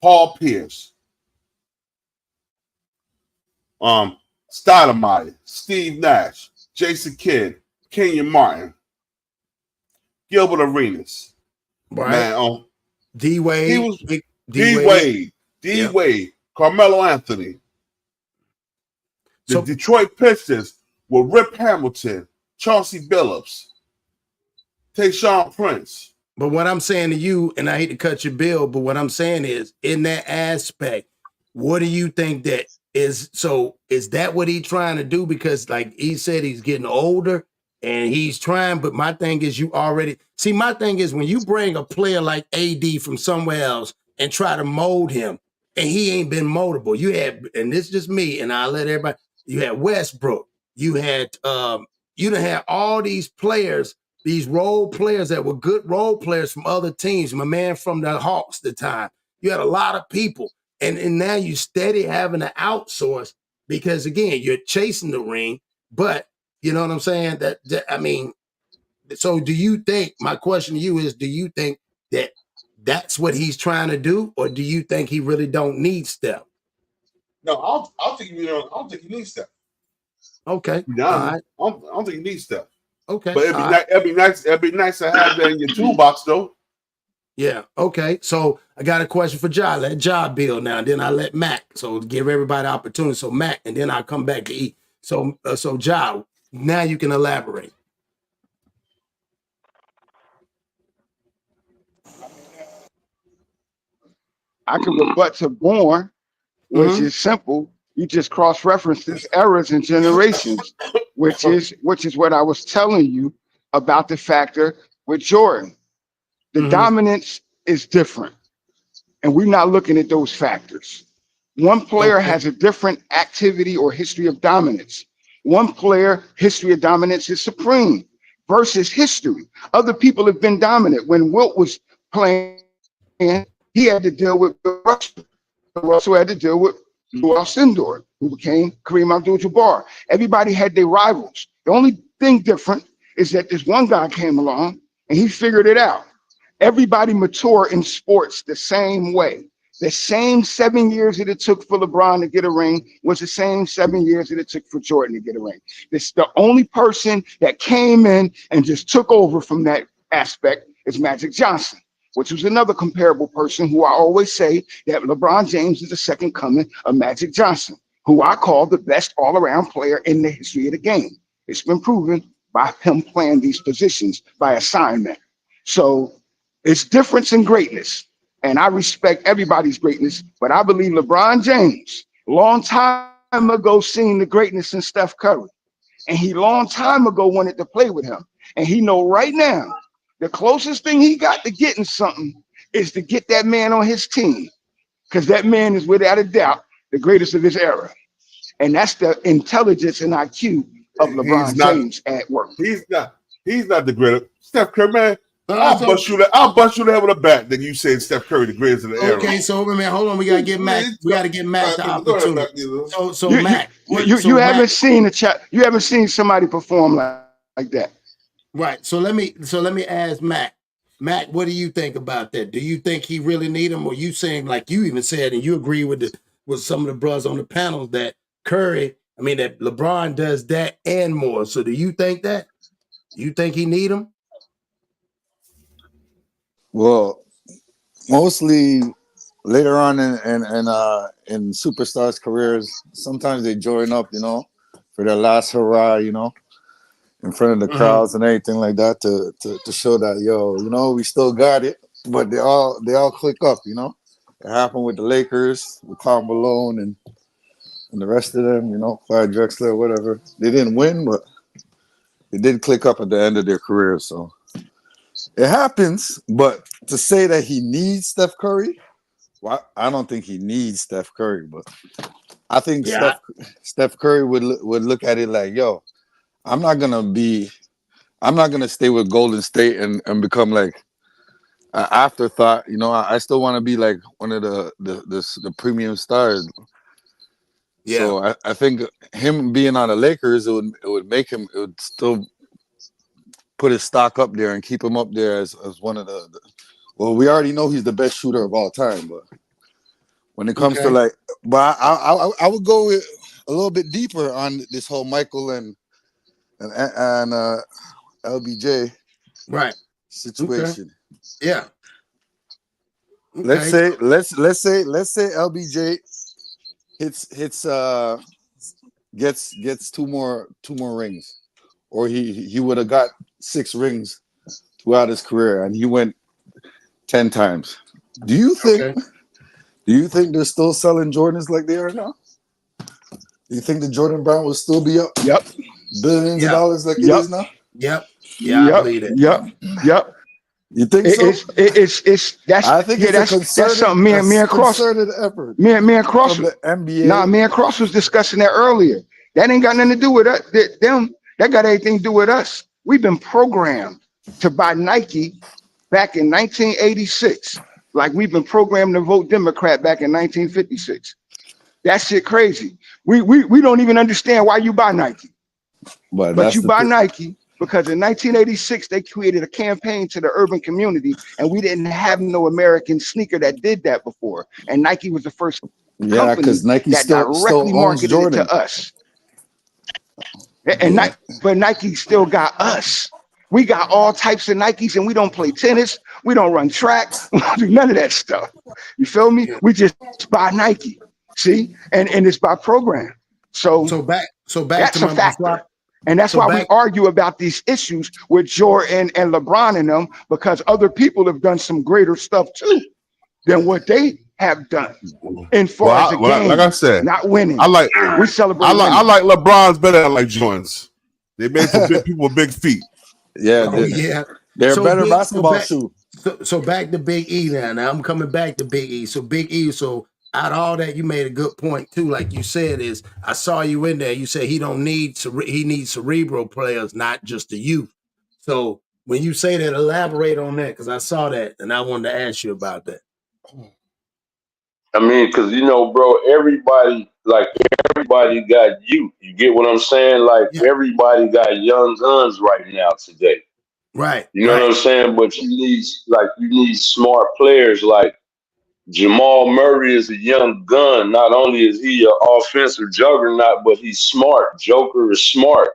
Paul Pierce, Stoudemire, Steve Nash, Jason Kidd, Kenyon Martin, Gilbert Arenas, man, D Wade, he was D Wade, Carmelo Anthony, the Detroit Pistons with Rip Hamilton, Chauncey Billups, Tayshaun Prince. But what I'm saying to you, and I hate to cut your bill, but what I'm saying is, in that aspect, what do you think that is? So is that what he's trying to do? Because like he said, he's getting older and he's trying, but my thing is my thing is when you bring a player like AD from somewhere else and try to mold him, and he ain't been moldable. You had, and this is just me, and I'll let everybody, you had Westbrook, you had, you done had all these players these role players that were good role players from other teams. My man from the Hawks at the time. You had a lot of people. And now you steady having to outsource because, again, you're chasing the ring. But, you know what I'm saying? I mean, so do you think, my question to you is, do you think that that's what he's trying to do? Or do you think he really don't need Steph? No, I don't think I don't think he needs Steph. Okay. Yeah, All right. I don't think he needs Steph. Okay. But it'd be nice to have that in your toolbox though. Yeah. Okay. So I got a question for Ja. Let Ja build now. Then I let Mac. So give everybody opportunity. So Mac, and then I'll come back to E. So Ja, now you can elaborate. I can rebut to Born, which is simple. You just cross-reference this eras and generations, which is what I was telling you about the factor with Jordan. The dominance is different, and we're not looking at those factors. One player has a different activity or history of dominance. One player history of dominance is supreme versus history. Other people have been dominant. When Wilt was playing, he had to deal with Russell. Russell had to deal with Lou Alcindor, who became Kareem Abdul-Jabbar. Everybody had their rivals. The only thing different is that this one guy came along and he figured it out. Everybody mature in sports the same way. The same 7 years that it took for LeBron to get a ring was the same 7 years that it took for Jordan to get a ring. This the only person that came in and just took over from that aspect is Magic Johnson, which was another comparable person who I always say that LeBron James is the second coming of Magic Johnson, who I call the best all-around player in the history of the game. It's been proven by him playing these positions by assignment. So it's difference in greatness. And I respect everybody's greatness, but I believe LeBron James, long time ago, seen the greatness in Steph Curry. And he long time ago wanted to play with him. And he know right now, the closest thing he got to getting something is to get that man on his team. Because that man is without a doubt the greatest of his era. And that's the intelligence and IQ of LeBron James at work. He's not the greatest. Steph Curry, man. I'll bust you that with a bat. Then you said Steph Curry the greatest of the era. Okay, so man, hold on. We gotta get Mac. We gotta get Mac the opportunity. So Mac, you haven't seen a chat. You haven't seen somebody perform like that. Right. So let me ask Mac. Mac, what do you think about that? Do you think he really need him, or you saying like you even said, and you agree with some of the brothers on the panel that that LeBron does that and more. So do you think that? You think he need him? Well, mostly later on in superstars' careers, sometimes they join up, for their last hurrah, in front of the crowds and everything like that to show that, we still got it. But they all click up, It happened with the Lakers, with Karl Malone and the rest of them, Clyde Drexler, whatever. They didn't win, but they did click up at the end of their career, so. It happens, but to say that he needs Steph Curry, well, I don't think he needs Steph Curry, but I think Steph Curry would look at it like, yo, I'm not gonna stay with Golden State and become like an afterthought. I still want to be like one of the premium stars. Yeah. So I think him being on the Lakers, it would still put his stock up there and keep him up there as one of well, we already know he's the best shooter of all time, but when it comes to but I would go with a little bit deeper on this whole Michael and LBJ situation. Okay. Yeah. Okay. Let's say LBJ gets two more rings, or he would have got 6 rings throughout his career, and he went 10 times. Do you think they're still selling Jordans like they are now? Do you think the Jordan brand will still be up? Yep. Billions of dollars like it is now? Yep. Yeah, I believe it. Yep. You think so? I think that's something me and Cross. Me and Cross. From the NBA. Nah, me and Cross was discussing that earlier. That ain't got nothing to do with us. That got everything to do with us. We've been programmed to buy Nike back in 1986, like we've been programmed to vote Democrat back in 1956. That shit crazy. We don't even understand why you buy Nike. But you buy Nike because in 1986, they created a campaign to the urban community, and we didn't have no American sneaker that did that before. And Nike was the first company because Nike that still directly owns marketed Jordan. it to us. And but Nike still got us. We got all types of Nikes, and we don't play tennis. We don't run track. We don't do none of that stuff. You feel me? We just buy Nike. See, and it's by program. So back that's to a factor. And that's why we argue about these issues with Jordan and LeBron and them, because other people have done some greater stuff too than what they have done. In far as a game, like I said, not winning. We celebrate. I like LeBron's better than I like Jordans. They made for big people with big feet. Yeah, they're a better basketball shoe. So back to Big E now. Now I'm coming back to Big E. So Big E. So out of all that, you made a good point too. Like you said, is I saw you in there. You said he needs cerebral players, not just the youth. So when you say that, elaborate on that, because I saw that and I wanted to ask you about that. I mean, because bro, everybody got youth. You get what I'm saying? Like everybody got young guns right now today. Right. You know what I'm saying? But you need smart players. Like Jamal Murray is a young gun. Not only is he an offensive juggernaut, but he's smart. Joker is smart.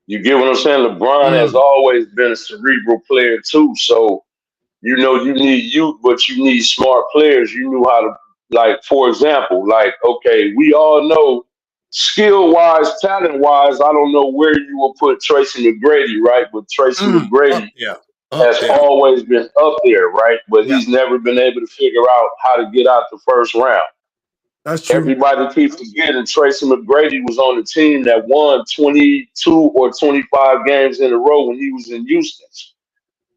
You get what I'm saying? LeBron has always been a cerebral player too. So, you need youth, but you need smart players. You knew how to, like, for example, like, okay, we all know skill-wise, talent-wise, I don't know where you will put Tracy McGrady, right? But Tracy McGrady has always been up there, right? But he's never been able to figure out how to get out the first round. That's true. Everybody keeps forgetting Tracy McGrady was on the team that won 22 or 25 games in a row when he was in Houston.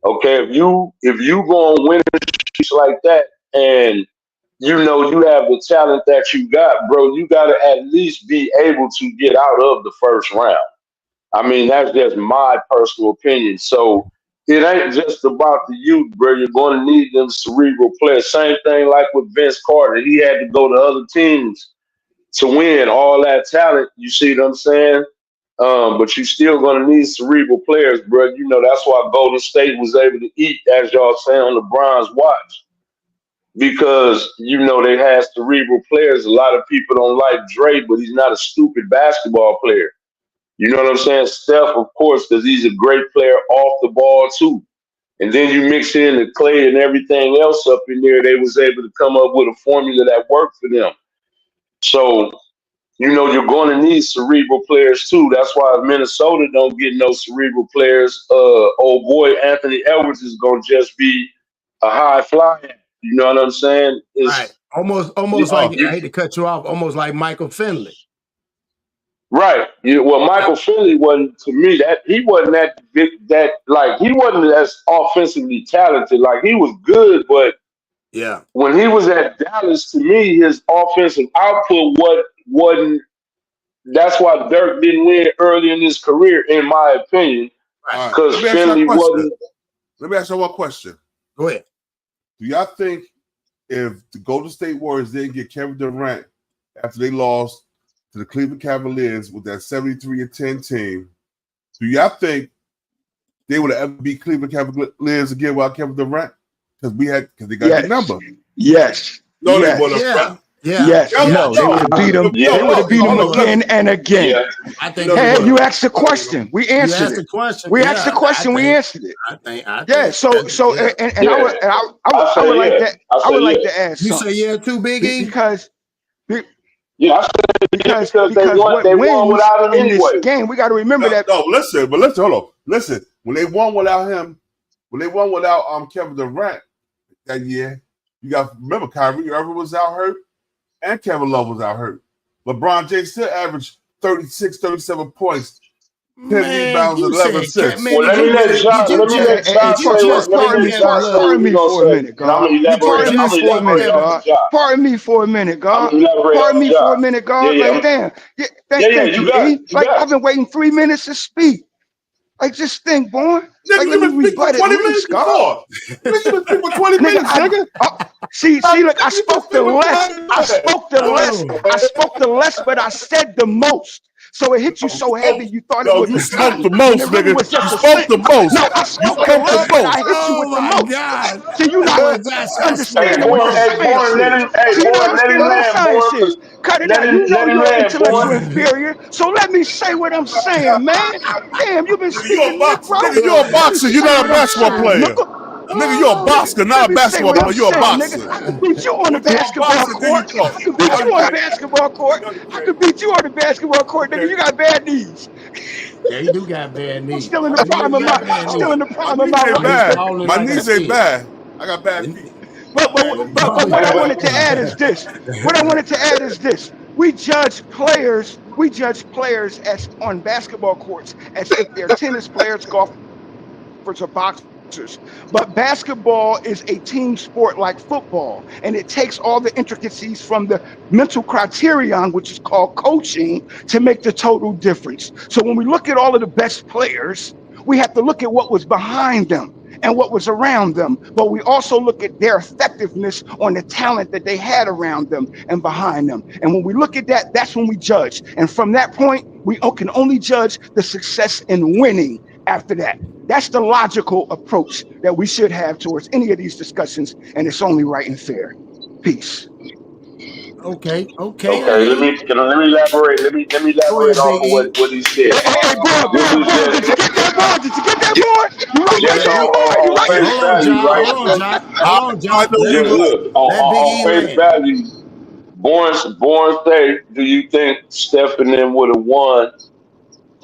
Okay, if you go on winning streaks like that, and you have the talent that you got, bro, you got to at least be able to get out of the first round. I mean, that's just my personal opinion. So it ain't just about the youth, bro. You're going to need them cerebral players. Same thing like with Vince Carter. He had to go to other teams to win all that talent. You see what I'm saying? But you still going to need cerebral players, bro. That's why Golden State was able to eat, as y'all saying, on LeBron's watch. Because, they had cerebral players. A lot of people don't like Dre, but he's not a stupid basketball player. You know what I'm saying? Steph, of course, because he's a great player off the ball, too. And then you mix in the Clay and everything else up in there, they was able to come up with a formula that worked for them. So, you're going to need cerebral players, too. That's why if Minnesota don't get no cerebral players, old boy Anthony Edwards is going to just be a high flyer. You know what I'm saying? Right. Almost like, I hate to cut you off, almost like Michael Finley. Right. Well, Michael Finley wasn't, to me, he wasn't he wasn't as offensively talented. Like, he was good, but when he was at Dallas, to me, his offensive output wasn't. That's why Dirk didn't win early in his career, in my opinion, because Finley wasn't. Let me ask you one question. Go ahead. Do y'all think if the Golden State Warriors didn't get Kevin Durant after they lost to the Cleveland Cavaliers with that 73-10 team, do y'all think they would have ever beat Cleveland Cavaliers again without Kevin Durant? Because they got the number. Yes. No, they would have. Yes. No, they would have beat them. They would have beat them again and again. Yeah. I think you asked the question. We answered it. We asked the question. We answered it. I think. I would like to ask. You say yeah too, Big E? Because I said because they won without him anyway. This game, we got to remember that. No, listen, hold on. Listen, when they won without him, Kevin Durant that year, you got to remember Kyrie Irving was out hurt and Kevin Love was out hurt. LeBron James still averaged 36, 37 points, 10 rebounds, 11 assists. Well, let me let John say Pardon me for a minute, God. Pardon me for a minute, God. Like, damn. Thank you, E. Like, I've been waiting 3 minutes to speak. Like, just think, boy. Nigga, Like, you let me been speaking for rebut it. 20 Let me minutes scar. before. Nigga, you been speaking for 20 minutes, nigga. See, look, I spoke the less, but I said the most. So it hit you so heavy you thought it was you a spoke ton, the most, when it really nigga. was just You a spoke the sentence. most. No, I You spoke the spoke the less, but I most. hit you with the most. God. See, you not Boy, that's a understanding what the sport. science is. See, you don't understand what the science is. Cut it out. You know you're intellectual inferior. So let me say what I'm saying, man. Damn, you've been speaking, bro. Nigga, you're a Let me boxer. You're say not what a I'm basketball saying, player. nigga. Nigga, you're a boxer, not Let a me say basketball what player. I'm You're a saying, boxer. nigga. I could beat you on the You're a basketball boxer, then you court. talk. I could beat you on the basketball court. I could beat you on the basketball court, nigga. You got bad knees. Yeah, he do got bad I'm knees. still in the He do prime of got bad knees. And he Bad. falling My like a knees ain't stick. bad. I got bad feet. But what I wanted to add is this. What I wanted to add is this. We judge players as on basketball courts as if they're tennis players, golfers, or boxers. But basketball is a team sport like football, and it takes all the intricacies from the mental criterion, which is called coaching, to make the total difference. So when we look at all of the best players, we have to look at what was behind them and what was around them, but we also look at their effectiveness on the talent that they had around them and behind them. And when we look at that, that's when we judge. And from that point, we can only judge the success in winning after that. That's the logical approach that we should have towards any of these discussions, and it's only right and fair. Peace. Okay. Let me elaborate. Let me Go elaborate ahead, Big on E. what he said. Hey, boy, This is did you get that, boy? Did you get that, boy? You write that just down, boy? You on write face Hold on, value, John. right? Hold on, John. Just look Let Big on E face land. value. Born say, do you think Steph and them would have won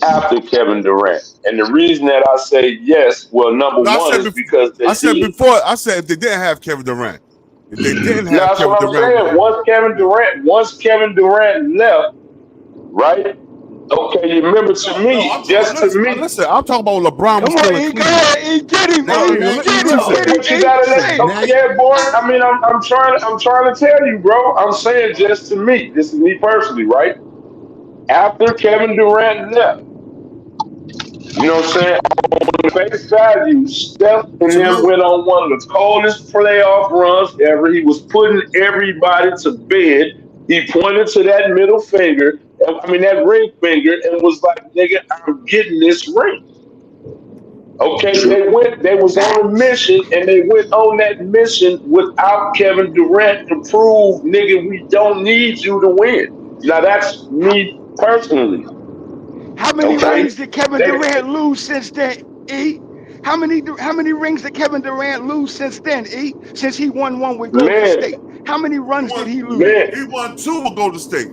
after Kevin Durant? And the reason that I say yes, well, number No, one is because they did. I said if they didn't have Kevin Durant. If they didn't Now have that's Kevin what I'm Durant. saying. Once Kevin Durant left, right? Okay, you remember to me, just to me. Listen, I'm talking about LeBron was Come still on, in E, go Cleveland. ahead, E, get him, Now, E, now, get him, listen. But you E, gotta let. say it. Now, Yeah, boy. I mean, I'm trying to tell you, bro. I'm saying just to me. This is me personally, right? After Kevin Durant left, you know what I'm saying? On face value, Steph and them salute. went on one of the coldest playoff runs ever. He was putting everybody to bed. He pointed to that middle finger, that ring finger, and was like, "Nigga, I'm getting this ring." Okay, they was on a mission, and they went on that mission without Kevin Durant to prove, nigga, we don't need you to win. Now that's me personally. How many Okay, rings did Kevin Durant lose since then, E? How many rings did Kevin Durant lose since then, E? Since he won one with Golden man, State. How many runs did he lose? man. He won 2 with Golden State.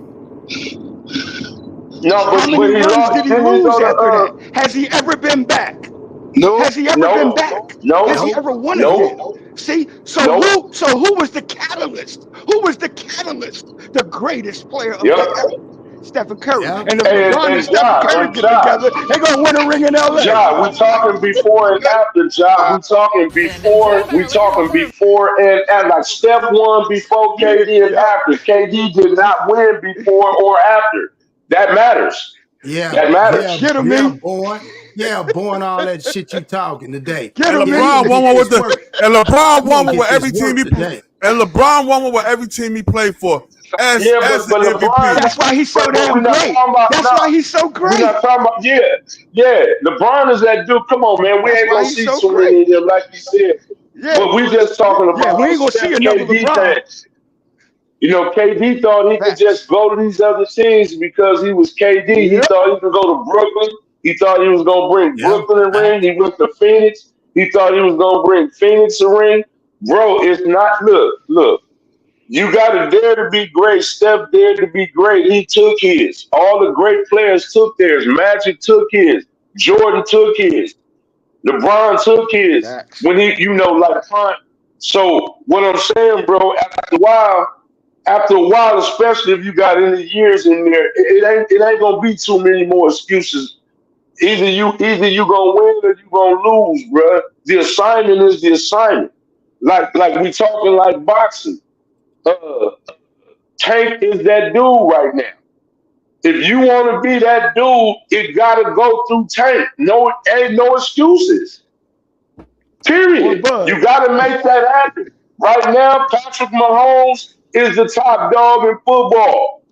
No, How many but he runs lost. did he Didn't he lose go after that? to? Has he ever been back? No, Has he ever been no, back? no, Has he ever won again? no, See, no. who was the catalyst? Who was the catalyst? The greatest player of Yep. that era, Stephen Curry. Yeah. And if LeBron and Stephen Curry get Ja, together, they're gonna win a ring in LA. we talking before and after. Ja, we talking before and after. Like Steph won before KD and after. KD did not win before or after. That matters. Yeah, That matters. Get him, yeah, me. boy. Yeah, boy, and all that shit you talking today. Get And him, Yeah, me. you LeBron gonna won get one this with work. and LeBron You won gonna one with get every this team work today. and LeBron won one with every team he played for as Yeah, as but an MVP. LeBron. That's why he's so But damn we're not great. talking about That's why he's so We're great. not talking about yeah. LeBron is that dude. Come on, man. We That's ain't why gonna he's see so too great. many of them, like you said. Yeah, But we just talking yeah. about We ain't gonna Steph see another KD LeBron. thing. You know, KD thought he could Facts. just go to these other teams because he was KD. He Yep. thought he could go to Brooklyn. He thought he was gonna bring Yeah. Brooklyn a ring. He went to Phoenix. He thought he was gonna bring Phoenix a ring. Bro, it's not. Look. You got to dare to be great. Steph dared to be great. He took his. All the great players took theirs. Magic took his. Jordan took his. LeBron took his. Facts. When like prime. So what I'm saying, bro, after a while, especially if you got any years in there, it ain't gonna be too many more excuses. Either you gonna win or you gonna lose, bro. The assignment is the assignment. Like we talking like boxing. Uh, Tank is that dude right now. If you want to be that dude, it gotta go through Tank. No, ain't no excuses. Period. You gotta make that happen. Right now, Patrick Mahomes is the top dog in football.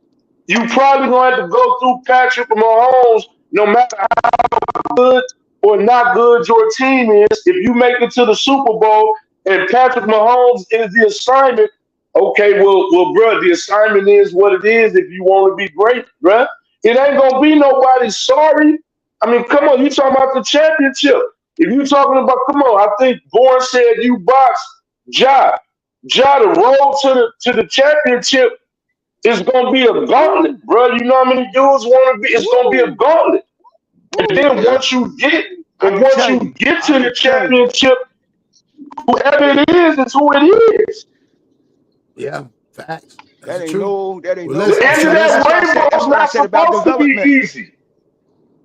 You probably gonna have to go through Patrick Mahomes, no matter how good or not good your team is. If you make it to the Super Bowl and Patrick Mahomes is the assignment, okay, well, bro, the assignment is what it is. If you want to be great, bro, it ain't gonna be nobody sorry. I mean, come on, you talking about the championship? If you talking about, come on, I think Bourne said you box Ja. Ja, the road to the championship is gonna be a gauntlet, bro. You know how many dudes want to be? It's gonna be a gauntlet. And then once you get to the championship, whoever it is who it is. Yeah, facts. That's That ain't true. no. That ain't Well, no. The end of that rainbow is not supposed to be easy.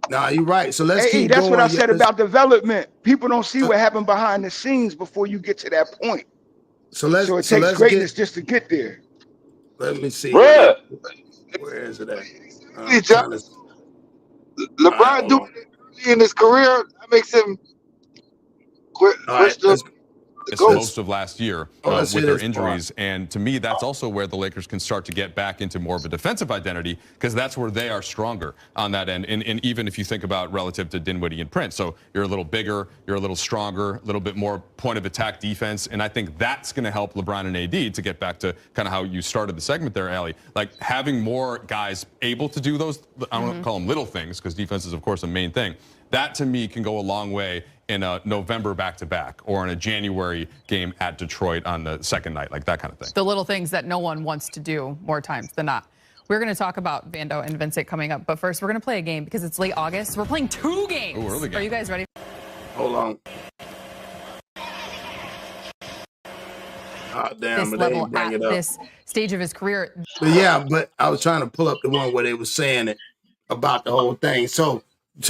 Nah, you're right. So let's keep that's going. what I said about development. People don't see what happened behind the scenes before you get to that point. So it takes greatness just to get there. Let me see. Bruh. Where is it at? LeBron doing it in his career, that makes him quit It's most of last year let's with hear their this injuries. And to me, that's also where the Lakers can start to get back into more of a defensive identity, because that's where they are stronger on that end. And even if you think about relative to Dinwiddie and Prince. So you're a little bigger, you're a little stronger, a little bit more point of attack defense. And I think that's going to help LeBron and AD to get back to kind of how you started the segment there, Allie. Like having more guys able to do those, I don't want to call them little things, because defense is, of course, a main thing. That, to me, can go a long way in a November back-to-back or in a January game at Detroit on the second night, like that kind of thing. The little things that no one wants to do more times than not. We're going to talk about Vando and Vincent coming up, but first we're going to play a game because it's late August. We're playing 2 games. Ooh, early game. Are you guys ready? Hold on. Oh, damn, This level at this stage of his career. But I was trying to pull up the one where they were saying it about the whole thing. So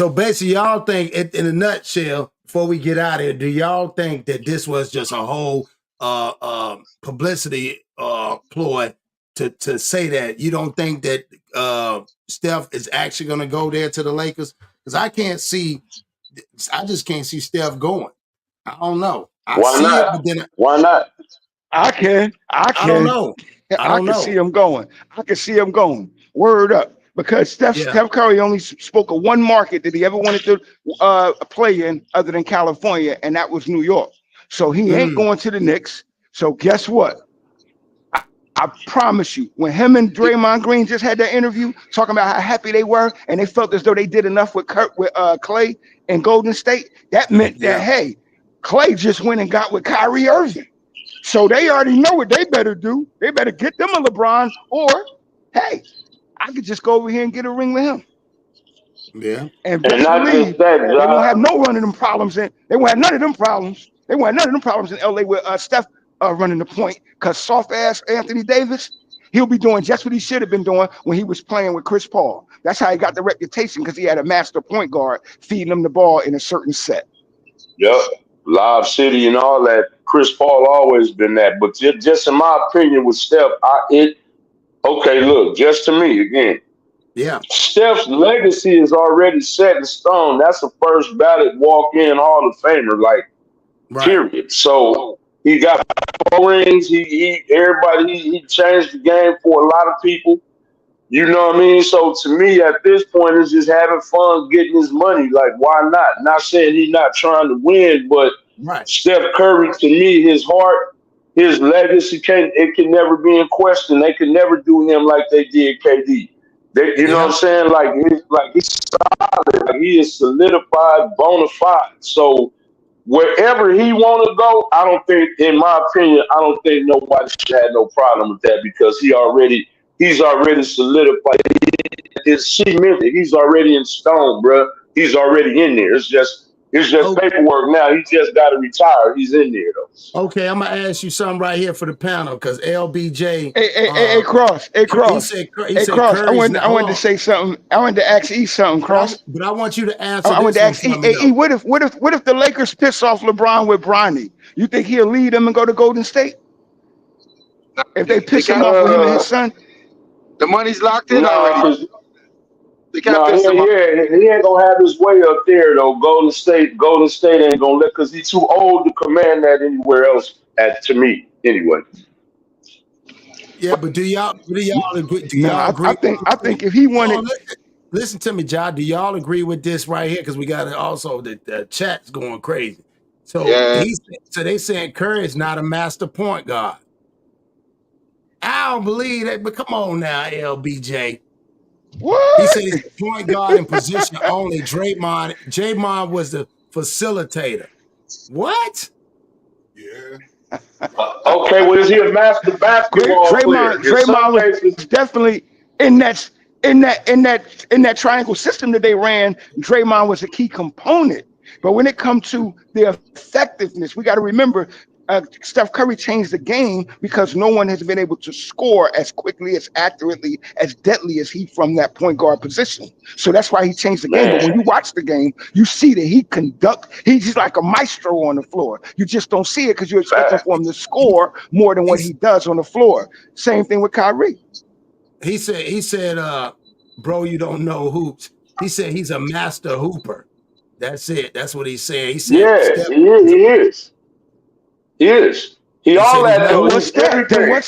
basically, y'all think, in a nutshell, before we get out of here, do y'all think that this was just a whole publicity ploy to say that? You don't think that Steph is actually going to go there to the Lakers? Because I just can't see Steph going. I don't know. Why not? I can. I don't know. I can see him going. I can see him going. Word up. Because Steph Curry only spoke of one market that he ever wanted to play in other than California, and that was New York. So he ain't going to the Knicks. So guess what? I promise you, when him and Draymond Green just had that interview talking about how happy they were and they felt as though they did enough with Clay and Golden State, that meant that, hey, Clay just went and got with Kyrie Irving. So they already know what they better do. They better get them a LeBron, or, hey, I could just go over here and get a ring with him. Yeah. And best believe they won't have no one of them problems. They won't have none of them problems. They won't have none of them problems in LA with Steph running the point, because soft ass Anthony Davis, he'll be doing just what he should have been doing when he was playing with Chris Paul. That's how he got the reputation, because he had a master point guard feeding him the ball in a certain set. Yep. Lob City and all that. Chris Paul always been that. But just in my opinion with Steph, okay, look, just to me, again, Steph's legacy is already set in stone. That's the first ballot walk-in Hall of Famer, period. So he got 4 rings. He changed the game for a lot of people. You know what I mean? So to me, at this point, it's just having fun, getting his money. Like, why not? Not saying he's not trying to win, but Steph Curry, to me, his heart, his legacy can never be in question. They can never do him like they did KD. You know what I'm saying? He's solid. Like, he is solidified, bona fide. So wherever he want to go, I don't think, in my opinion, I don't think nobody should have no problem with that, because he's already solidified. It's cemented. He's already in stone, bro. He's already in there. It's just paperwork now. He just got to retire. He's in there, though. Okay, I'm going to ask you something right here for the panel, because LBJ. Hey, Cross. He said Cross, I wanted to say something. I wanted to ask E something, Cross. But I want you to answer I wanted to ask E, what if the Lakers piss off LeBron with Bronny? You think he'll lead them and go to Golden State? If they piss him off with him and his son? The money's locked in already. No, he ain't gonna have his way up there though. Golden State ain't gonna let because he's too old to command that anywhere else. To me, anyway. Yeah, but do y'all agree? Do y'all Nah, agree? I think if he wanted, listen to me, John. Do y'all agree with this right here? Because we got it also the chat's going crazy. So they saying Curry is not a master point guard. I don't believe that, but come on now, LBJ. What? He said he's a point guard in position only. Draymond was the facilitator. What? Yeah. Okay, well, is he a master basketball player? Draymond was definitely in that triangle system that they ran. Draymond was a key component. But when it comes to the effectiveness, we got to remember Steph Curry changed the game because no one has been able to score as quickly, as accurately, as deadly as he from that point guard position. So that's why he changed the game. But when you watch the game, you see that he's like a maestro on the floor. You just don't see it because you're expecting for him to score more than what he does on the floor. Same thing with Kyrie. He said, bro, you don't know hoops. He said he's a master hooper. That's it. That's what he's saying. He said, he is. He is. He all that. Then what's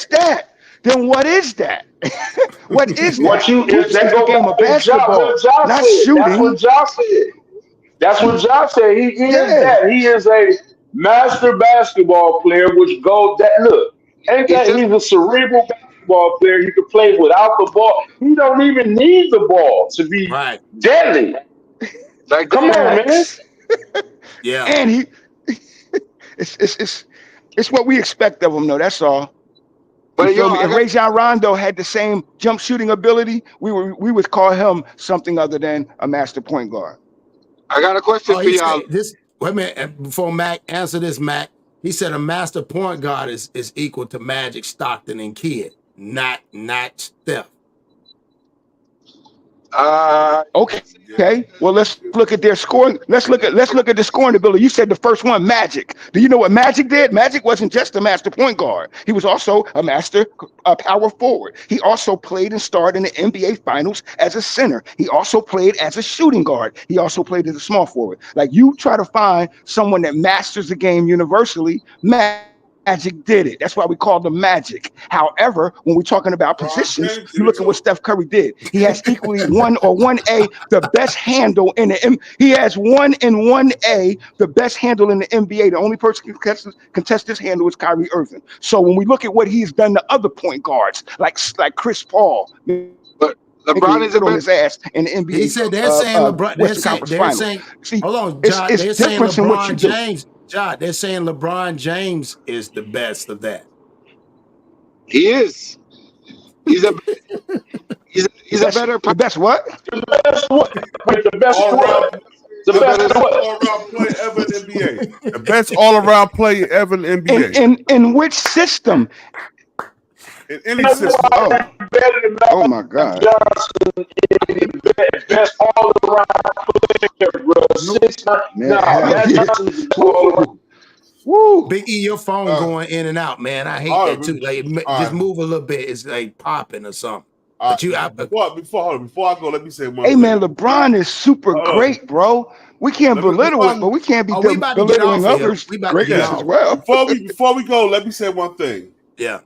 that? Then what is that? What is that? If that go game of basketball, not shooting. That's what Josh said. That's what Josh said. He is that. He is a master basketball player, which goes that look. Ain't that he's a cerebral basketball player? You can play without the ball. He don't even need the ball to be deadly. Like, come on, man. Yeah. And it's what we expect of him, though. That's all. But if Rajon Rondo had the same jump shooting ability, we would call him something other than a master point guard. I got a question for y'all. Wait a minute, before Mac answer this, Mac. He said a master point guard is equal to Magic, Stockton, and Kidd, not Steph. Okay. Well, let's look at their scoring. Let's look at the scoring ability. You said the first one, Magic. Do you know what Magic did? Magic wasn't just a master point guard. He was also a master power forward. He also played and starred in the NBA Finals as a center. He also played as a shooting guard. He also played as a small forward. Like, you try to find someone that masters the game universally, Magic did it. That's why we call them Magic. However, when we're talking about positions, you look at what Steph Curry did. He has equally 1A, the best handle in the He has 1 and 1A, the best handle in the NBA. The only person who can contest this handle is Kyrie Irving. So when we look at what he's done to other point guards, like Chris Paul, but LeBron is on his ass in the NBA. He said they're saying LeBron. They're saying hold on, John. They're saying LeBron James. John, they're saying LeBron James is the best of that. He is. He's a better. The best what? The best all-around player ever in the NBA. The best all-around player ever in the NBA. In which system? In any system. Oh my God. Johnson is the best all-around player, bro. 6'9". Woo. Big E, your phone going in and out, man. I hate that too. Like, just move a little bit. It's like popping or something. But before I go, let me say one thing. Hey man, LeBron is super great, bro. We can't belittle it, but we can't be belittling others' greatness as well. Before we go, let me say one thing. Yeah.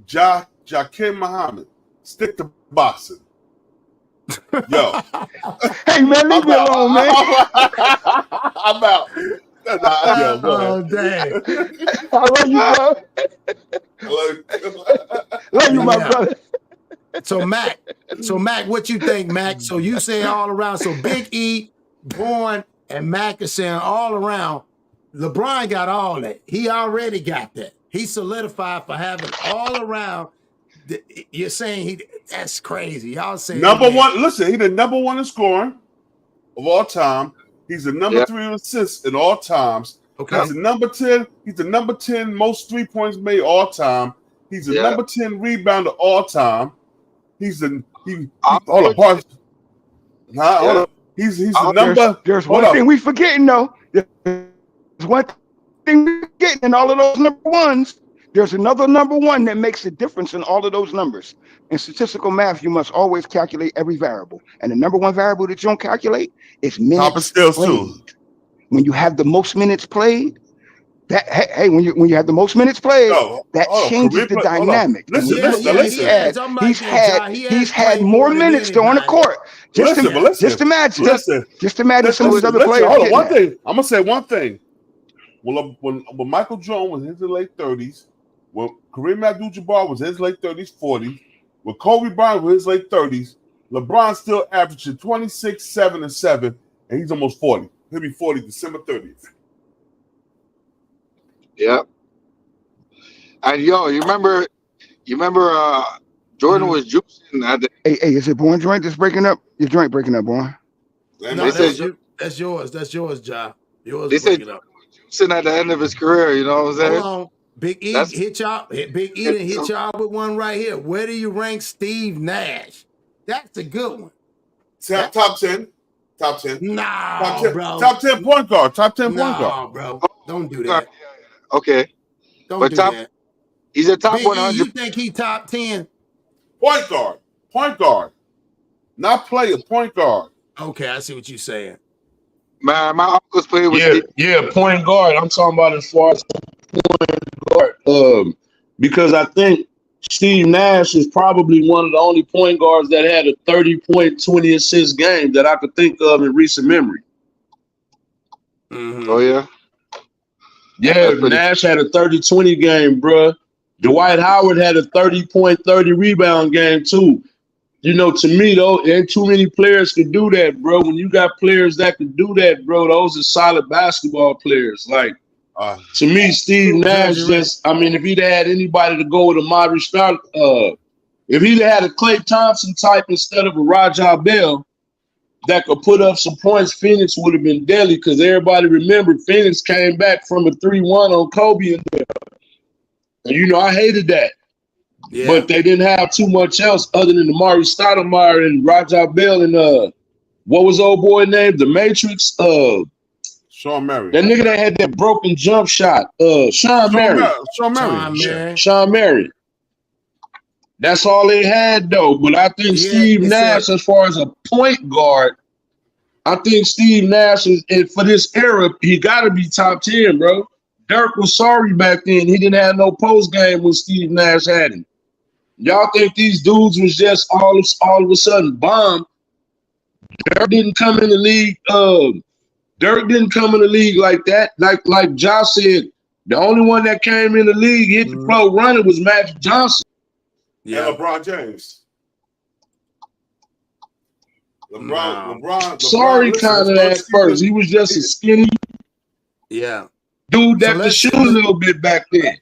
Jakim Muhammad, stick to boxing. Yo. Hey man, leave me alone, man. I'm out. Oh, dang. I love you, bro. Love you, my brother. So Mac, what you think, Mac? So you say all around. So Big E, Bourne, and Mac are saying all around. LeBron got all that. He already got that. He solidified for having all around. You're saying that's crazy. Y'all saying number one. Listen, he's the number one in scoring of all time. He's the number 3 in assists in all times. Okay. He's the number 10. He's the number 10 most 3 points made all time. He's the number 10 rebounder all time. He's the hold on. He's the number. There's one thing we forgetting though. There's one thing we're forgetting in all of those number ones. There's another number one that makes a difference in all of those numbers. In statistical math, you must always calculate every variable. And the number one variable that you don't calculate is minutes played. When you have the most minutes played, when you have the most minutes played, that changes the dynamic. Listen. He's had more minutes on the court. Just imagine some of his other players. Hold on, one thing. I'm gonna say one thing. Well, when Michael Jordan was in his late 30s, when Kareem Abdul-Jabbar was in his late 30s, 40s, when Kobe Bryant was in his late 30s, LeBron still averaging 26, 7, and 7, and he's almost 40. He'll be 40 December 30th. Yep. And yo, you remember Jordan was juicing at the Hey, is it Born joint that's breaking up? Your joint breaking up, Born. No, that's yours. That's yours, Ja. Yours they said breaking up. juicing at the end of his career, you know what I'm saying? Hold on. Big E hit y'all. Big E done hit y'all with one right here. Where do you rank Steve Nash? That's a good one. Top 10. Top 10. Nah, top 10, bro. Top 10 point guard. Top 10 point guard. Nah, bro. Don't do that. Okay. Don't do that. He's a top Big 100. E, you think he top 10? Point guard. Point guard. Not player. Point guard. Okay, I see what you're saying. Man, my uncle's played with point guard. I'm talking about as far as point guard. Because I think Steve Nash is probably one of the only point guards that had a 30-point, 20-assist game that I could think of in recent memory. Oh, yeah? Yeah, Nash had a 30-20 game, bro. Dwight Howard had a 30-point, 30-rebound game, too. You know, to me, though, ain't too many players could do that, bro. When you got players that could do that, bro, those are solid basketball players. Like, to me, Steve Nash if he'd had anybody to go with a modern start, if he'd had a Klay Thompson type instead of a Rajah Bell that could put up some points, Phoenix would have been deadly because everybody remembered Phoenix came back from a 3-1 on Kobe and them. And, you know, I hated that. Yeah. But they didn't have too much else other than Amari Stoudemire and Rajah Bell and what was old boy named? The Matrix? Sean Murray. That nigga that had that broken jump shot. Sean Murray. Sean Murray. That's all they had though. But I think Steve Nash, as far as a point guard, I think Steve Nash is for this era, he gotta be top 10, bro. Dirk was sorry back then. He didn't have no post game when Steve Nash had him. Y'all think these dudes was just all of a sudden bomb? Dirk didn't come in the league. Dirk didn't come in the league like that. Like Josh said, the only one that came in the league hit the floor running was Magic Johnson. Yeah, and LeBron James. LeBron. Sorry, kind of at first. He was just a skinny. Yeah. Dude that could shoot a little bit back then.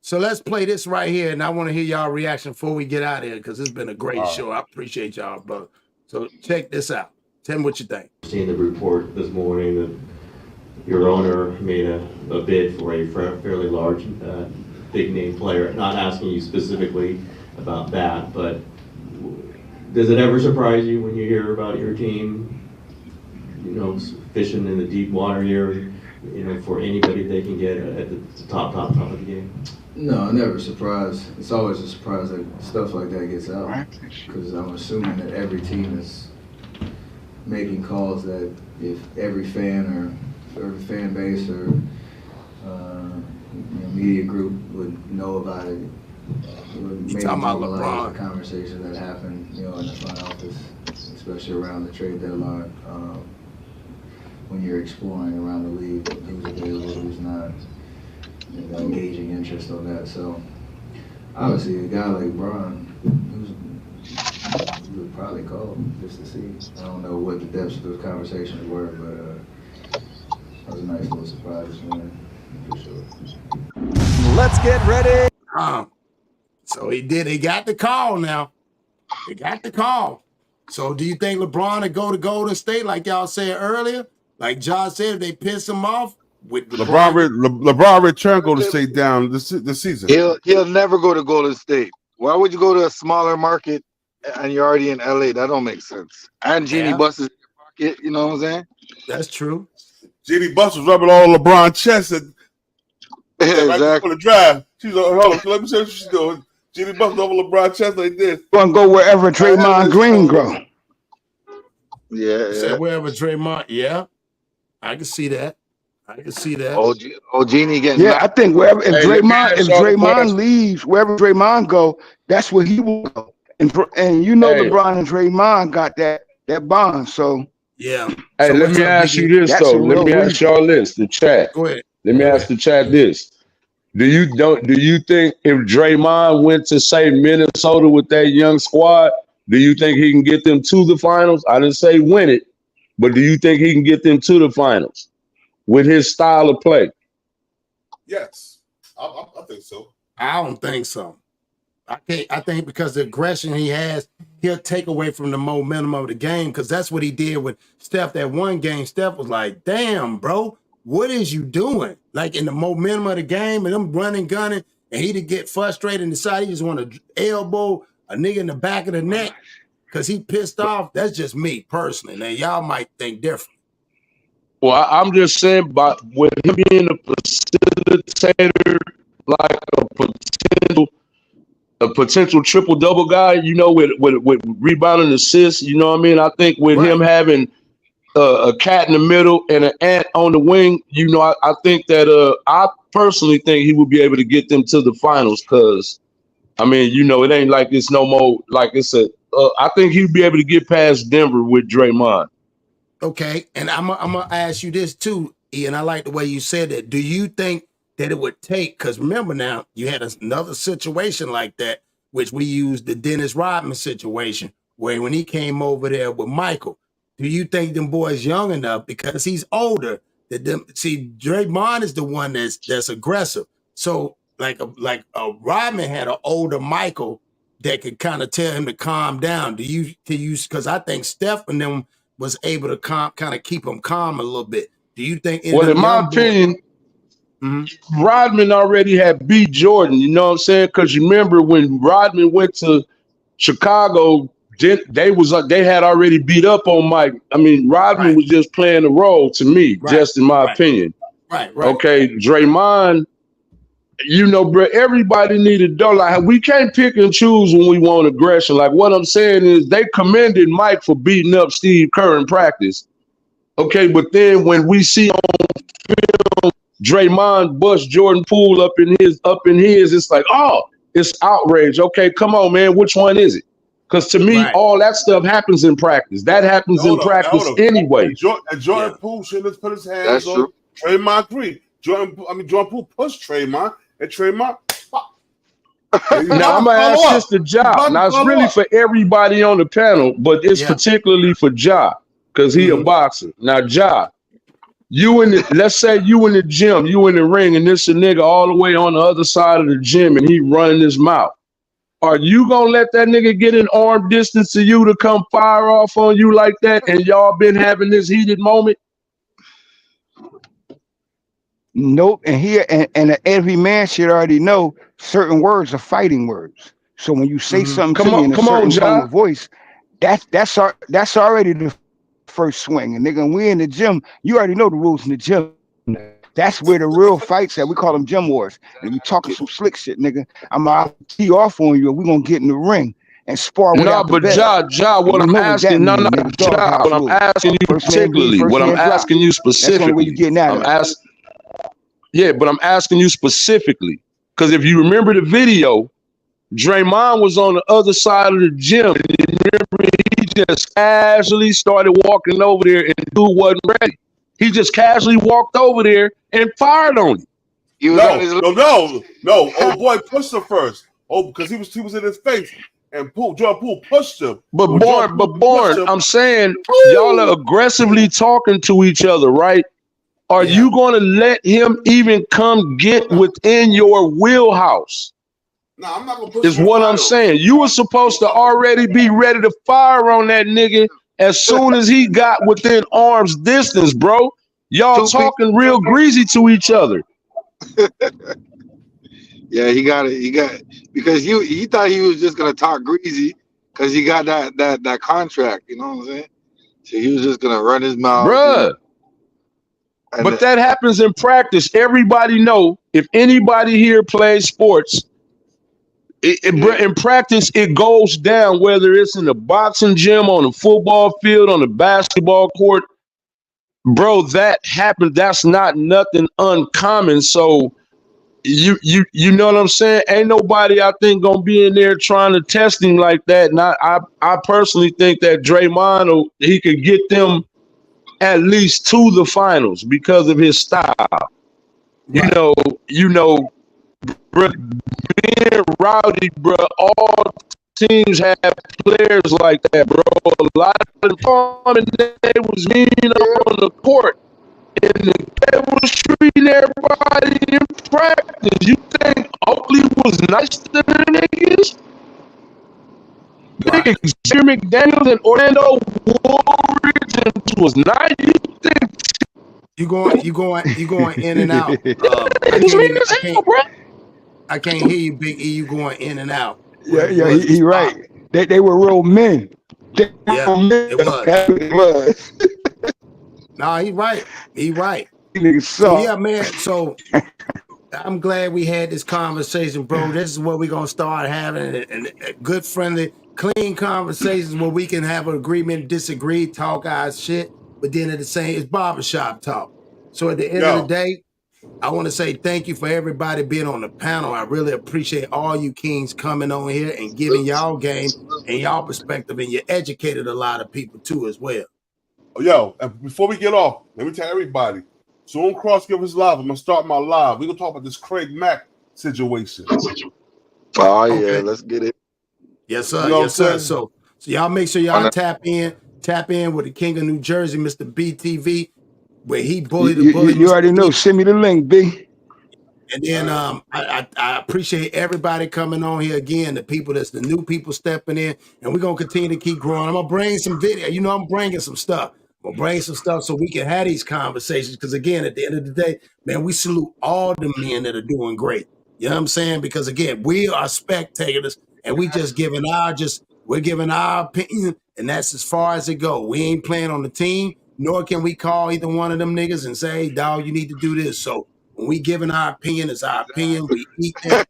So let's play this right here, and I want to hear y'all reaction before we get out of here because it's been a great show. I appreciate y'all, bro. So check this out. Tell me what you think. Seen the report this morning that your owner made a bid for a fairly large, big-name player. Not asking you specifically about that, but does it ever surprise you when you hear about your team, you know, fishing in the deep water here? You know, for anybody they can get at the top of the game? No, never surprised. It's always a surprise that stuff like that gets out, because I'm assuming that every team is making calls that if every fan or every fan base or media group would know about it, it would maybe normalize the conversation that happened, you know, in the front office, especially around the trade deadline. When you're exploring around the league, who's available, who's not, engaging interest on that. So obviously a guy like Bron, we would probably call just to see. I don't know what the depths of those conversations were, but that was a nice little surprise this morning, for sure. Let's get ready. So he got the call now. He got the call. So do you think LeBron would go to Golden State like y'all said earlier? Like Josh said, if they piss him off with LeBron return Golden State down this season. He'll never go to Golden State. Why would you go to a smaller market and you're already in LA? That don't make sense. And Jeannie Buss is in your pocket, you know what I'm saying? That's true. Jeannie Buss was rubbing all LeBron's chest. Right before the drive. She's like, hold on, let me see what she's doing. Jeannie bumped over LeBron's chest like this. Gonna go wherever Draymond Green grow. Yeah, You said wherever Draymond. Yeah, I can see that. I can see that. Oh, Genie getting. Yeah, I think wherever if Hey, let me ask y'all a Draymond question. leaves, wherever Draymond go, that's where he will go. And you know Hey. LeBron and Draymond got that bond. So yeah. Hey, So let what's me up, ask you Biggie? this That's though. a Let real me ask reason. y'all this. The chat. Go ahead. Let me ask the chat this. Do you think if Draymond went to say Minnesota with that young squad, do you think he can get them to the finals? I didn't say win it, but do you think he can get them to the finals with his style of play? Yes, I think so. I don't think so. I think because the aggression he has, he'll take away from the momentum of the game, because that's what he did with Steph that one game. Steph was like, damn, bro, what is you doing? Like in the momentum of the game and them running, gunning, and he'd get frustrated and decide he just want to elbow a nigga in the back of the neck because he pissed off. That's just me personally. Now, y'all might think different. Well, I'm just saying, but with him being a facilitator, like a potential triple double guy, you know, with rebounding assists, you know what I mean? I think with him having a cat in the middle and an ant on the wing, you know, I think that I personally think he would be able to get them to the finals, because I mean, you know, it ain't like it's no more like it's a I think he'd be able to get past Denver with Draymond. Okay, and I'm gonna ask you this too, Ian. I like the way you said that. Do you think that it would take? Because remember now, you had another situation like that, which we used the Dennis Rodman situation, where when he came over there with Michael. Do you think them boys young enough, because he's older? That them see Draymond is the one that's aggressive. So like a Rodman had an older Michael that could kind of tell him to calm down. Do you because I think Steph and them was able to kind of keep him calm a little bit. Do you think? Well, in my opinion, Rodman already had beat Jordan. You know what I'm saying? Because you remember when Rodman went to Chicago, they had already beat up on Mike. I mean, Rodman was just playing a role to me, just in my opinion. Right. Okay, Draymond. You know, bro, everybody needed dough. Like, we can't pick and choose when we want aggression. Like, what I'm saying is they commended Mike for beating up Steve Kerr in practice. Okay, but then when we see on film Draymond bust Jordan Poole up in his, it's like, oh, it's outrage. Okay, come on, man. Which one is it? Because to me, all that stuff happens in practice. That happens in practice anyway. And Jordan Poole shouldn't have put his hands on Draymond Green. Jordan Poole pushed Draymond, and Draymond. Now I'm gonna ask this to Ja. Now it's really for everybody on the panel, but it's particularly for Ja, because he a boxer. Now Ja, let's say you in the gym, you in the ring, and this a nigga all the way on the other side of the gym, and he running his mouth. Are you gonna let that nigga get in arm distance to you to come fire off on you like that, and y'all been having this heated moment? Nope. And every man should already know certain words are fighting words. So when you say something to me in a certain tone of voice, that's already the first swing. And nigga, when we in the gym, you already know the rules in the gym. That's where the real fights at. We call them gym wars. And you talking some slick shit, nigga, I'll tee off on you, and we're gonna get in the ring and spar without the belt. Ja, what I'm asking, Ja, what I'm asking you particularly, what I'm asking you specifically, but I'm asking you specifically, because if you remember the video, Draymond was on the other side of the gym. And you remember he just casually started walking over there, and dude wasn't ready. He just casually walked over there and fired on him. No. Old boy pushed him first. Oh, because he was in his face, and Jordan Poole pushed him. But Born, I'm saying y'all are aggressively talking to each other, right? Are you going to let him even come get within your wheelhouse? No, I'm not going to push is what I'm saying. You were supposed to already be ready to fire on that nigga as soon as he got within arm's distance, bro. Y'all talking real greasy to each other. Yeah, he got it. Because he thought he was just gonna talk greasy because he got that contract. You know what I'm saying? So he was just gonna run his mouth. Bruh. But that happens in practice. Everybody know, if anybody here plays sports, in practice, it goes down, whether it's in the boxing gym, on the football field, on the basketball court. Bro, that happened. That's not nothing uncommon. So you know what I'm saying? Ain't nobody, I think, gonna be in there trying to test him like that. And I personally think that Draymond, he could get them at least to the finals because of his style. Right. You know, bro, being rowdy, bro. All teams have players like that, bro. A lot of the time, they was mean on the court, and they was treating everybody in practice. You think Oakley was nice to the niggas? Right. Xavier McDaniels and Orlando Warriors was nice. You think you going in and out? I can't hear you, Big E. You going in and out. Yeah, he right. They were real men. It was. No, he right. He right. So yeah, man. So I'm glad we had this conversation, bro. This is what we're gonna start having, and good, friendly, clean conversations where we can have an agreement, disagree, talk our shit, but then at the same, it's barbershop talk. So at the end of the day, I want to say thank you for everybody being on the panel. I really appreciate all you kings coming on here and giving y'all game and y'all perspective, and you educated a lot of people too as well. Yo, and before we get off, let me tell everybody, soon Cross give us live. I'm gonna start my live. We're gonna talk about this Craig Mack situation. Oh yeah, let's get it. Yes, sir. Yes, sir. So y'all make sure y'all tap in with the King of New Jersey, Mr. BTV, where he bullied the bully. You already know. Send me the link, B. And then I appreciate everybody coming on here again, the people that's the new people stepping in, and we're gonna continue to keep growing. I'm gonna bring some video. You know, I'm bringing some stuff. I'm gonna bring some stuff so we can have these conversations. Because again, at the end of the day, man, we salute all the men that are doing great. You know what I'm saying? Because again, we are spectators, and we just giving we're giving our opinion, and that's as far as it goes. We ain't playing on the team, nor can we call either one of them niggas and say, hey, dog, you need to do this. So when we giving our opinion, it's our opinion. We eat that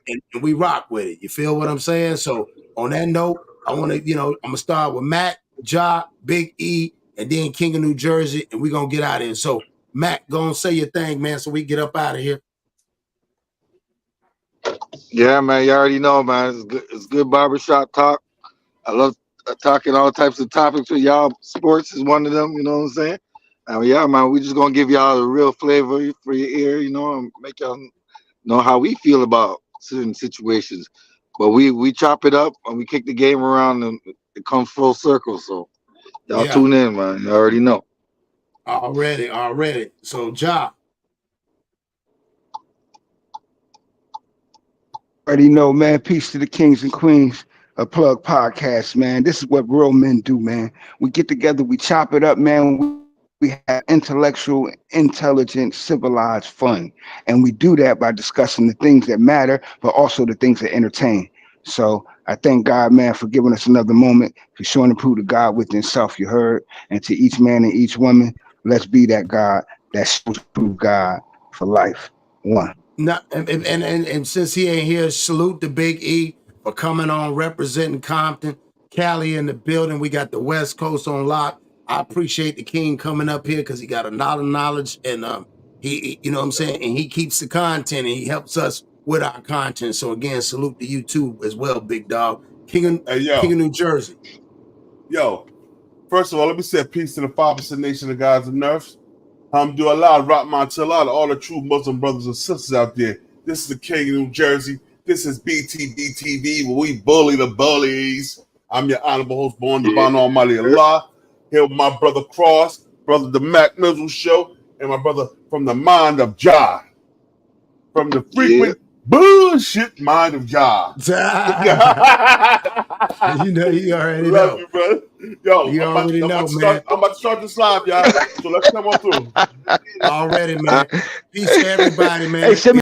and we rock with it. You feel what I'm saying? So on that note, I want to, I'm gonna start with Matt, Ja, Big E, and then King of New Jersey, and we're gonna get out of here. So Matt, go and say your thing, man, so we get up out of here. Yeah, man, you already know, man. It's good barbershop talk. I love talking all types of topics with y'all. Sports is one of them, you know what I'm saying? Yeah, man, we just gonna give y'all the real flavor for your ear, and make y'all know how we feel about certain situations. But we chop it up and we kick the game around, and it comes full circle. So y'all tune in, man. You already know. Already. So Ja. Already know, man. Peace to the kings and queens of Plug Podcast, man. This is what real men do, man. We get together, we chop it up, man. We have intellectual, intelligent, civilized fun. And we do that by discussing the things that matter, but also the things that entertain. So I thank God, man, for giving us another moment, for showing the proof of God within self, you heard. And to each man and each woman, let's be that God that shows proof God for life. One. And since he ain't here, salute the Big E for coming on, representing Compton, Cali in the building. We got the West Coast on lock. I appreciate the King coming up here because he got a lot of knowledge, and he, you know what I'm saying, and he keeps the content and he helps us with our content. So again, salute to you too as well, big dog. King of New Jersey. Yo, first of all, let me say peace to the 5% nation of guys and nerfs. Alhamdulillah, Rahman Tallah, all the true Muslim brothers and sisters out there. This is the King of New Jersey. This is BTBTV, where we bully the bullies. I'm your honorable host, born divine Almighty Allah. Here with my brother Cross, brother the Mac Mizzle Show, and my brother from the mind of Jah. From the frequent bullshit mind of Jah. You already Love know. you, brother. Yo, You already know, man. I'm about to start this live, y'all. So let's come on through. Already, man. Peace to everybody, man. Hey, send me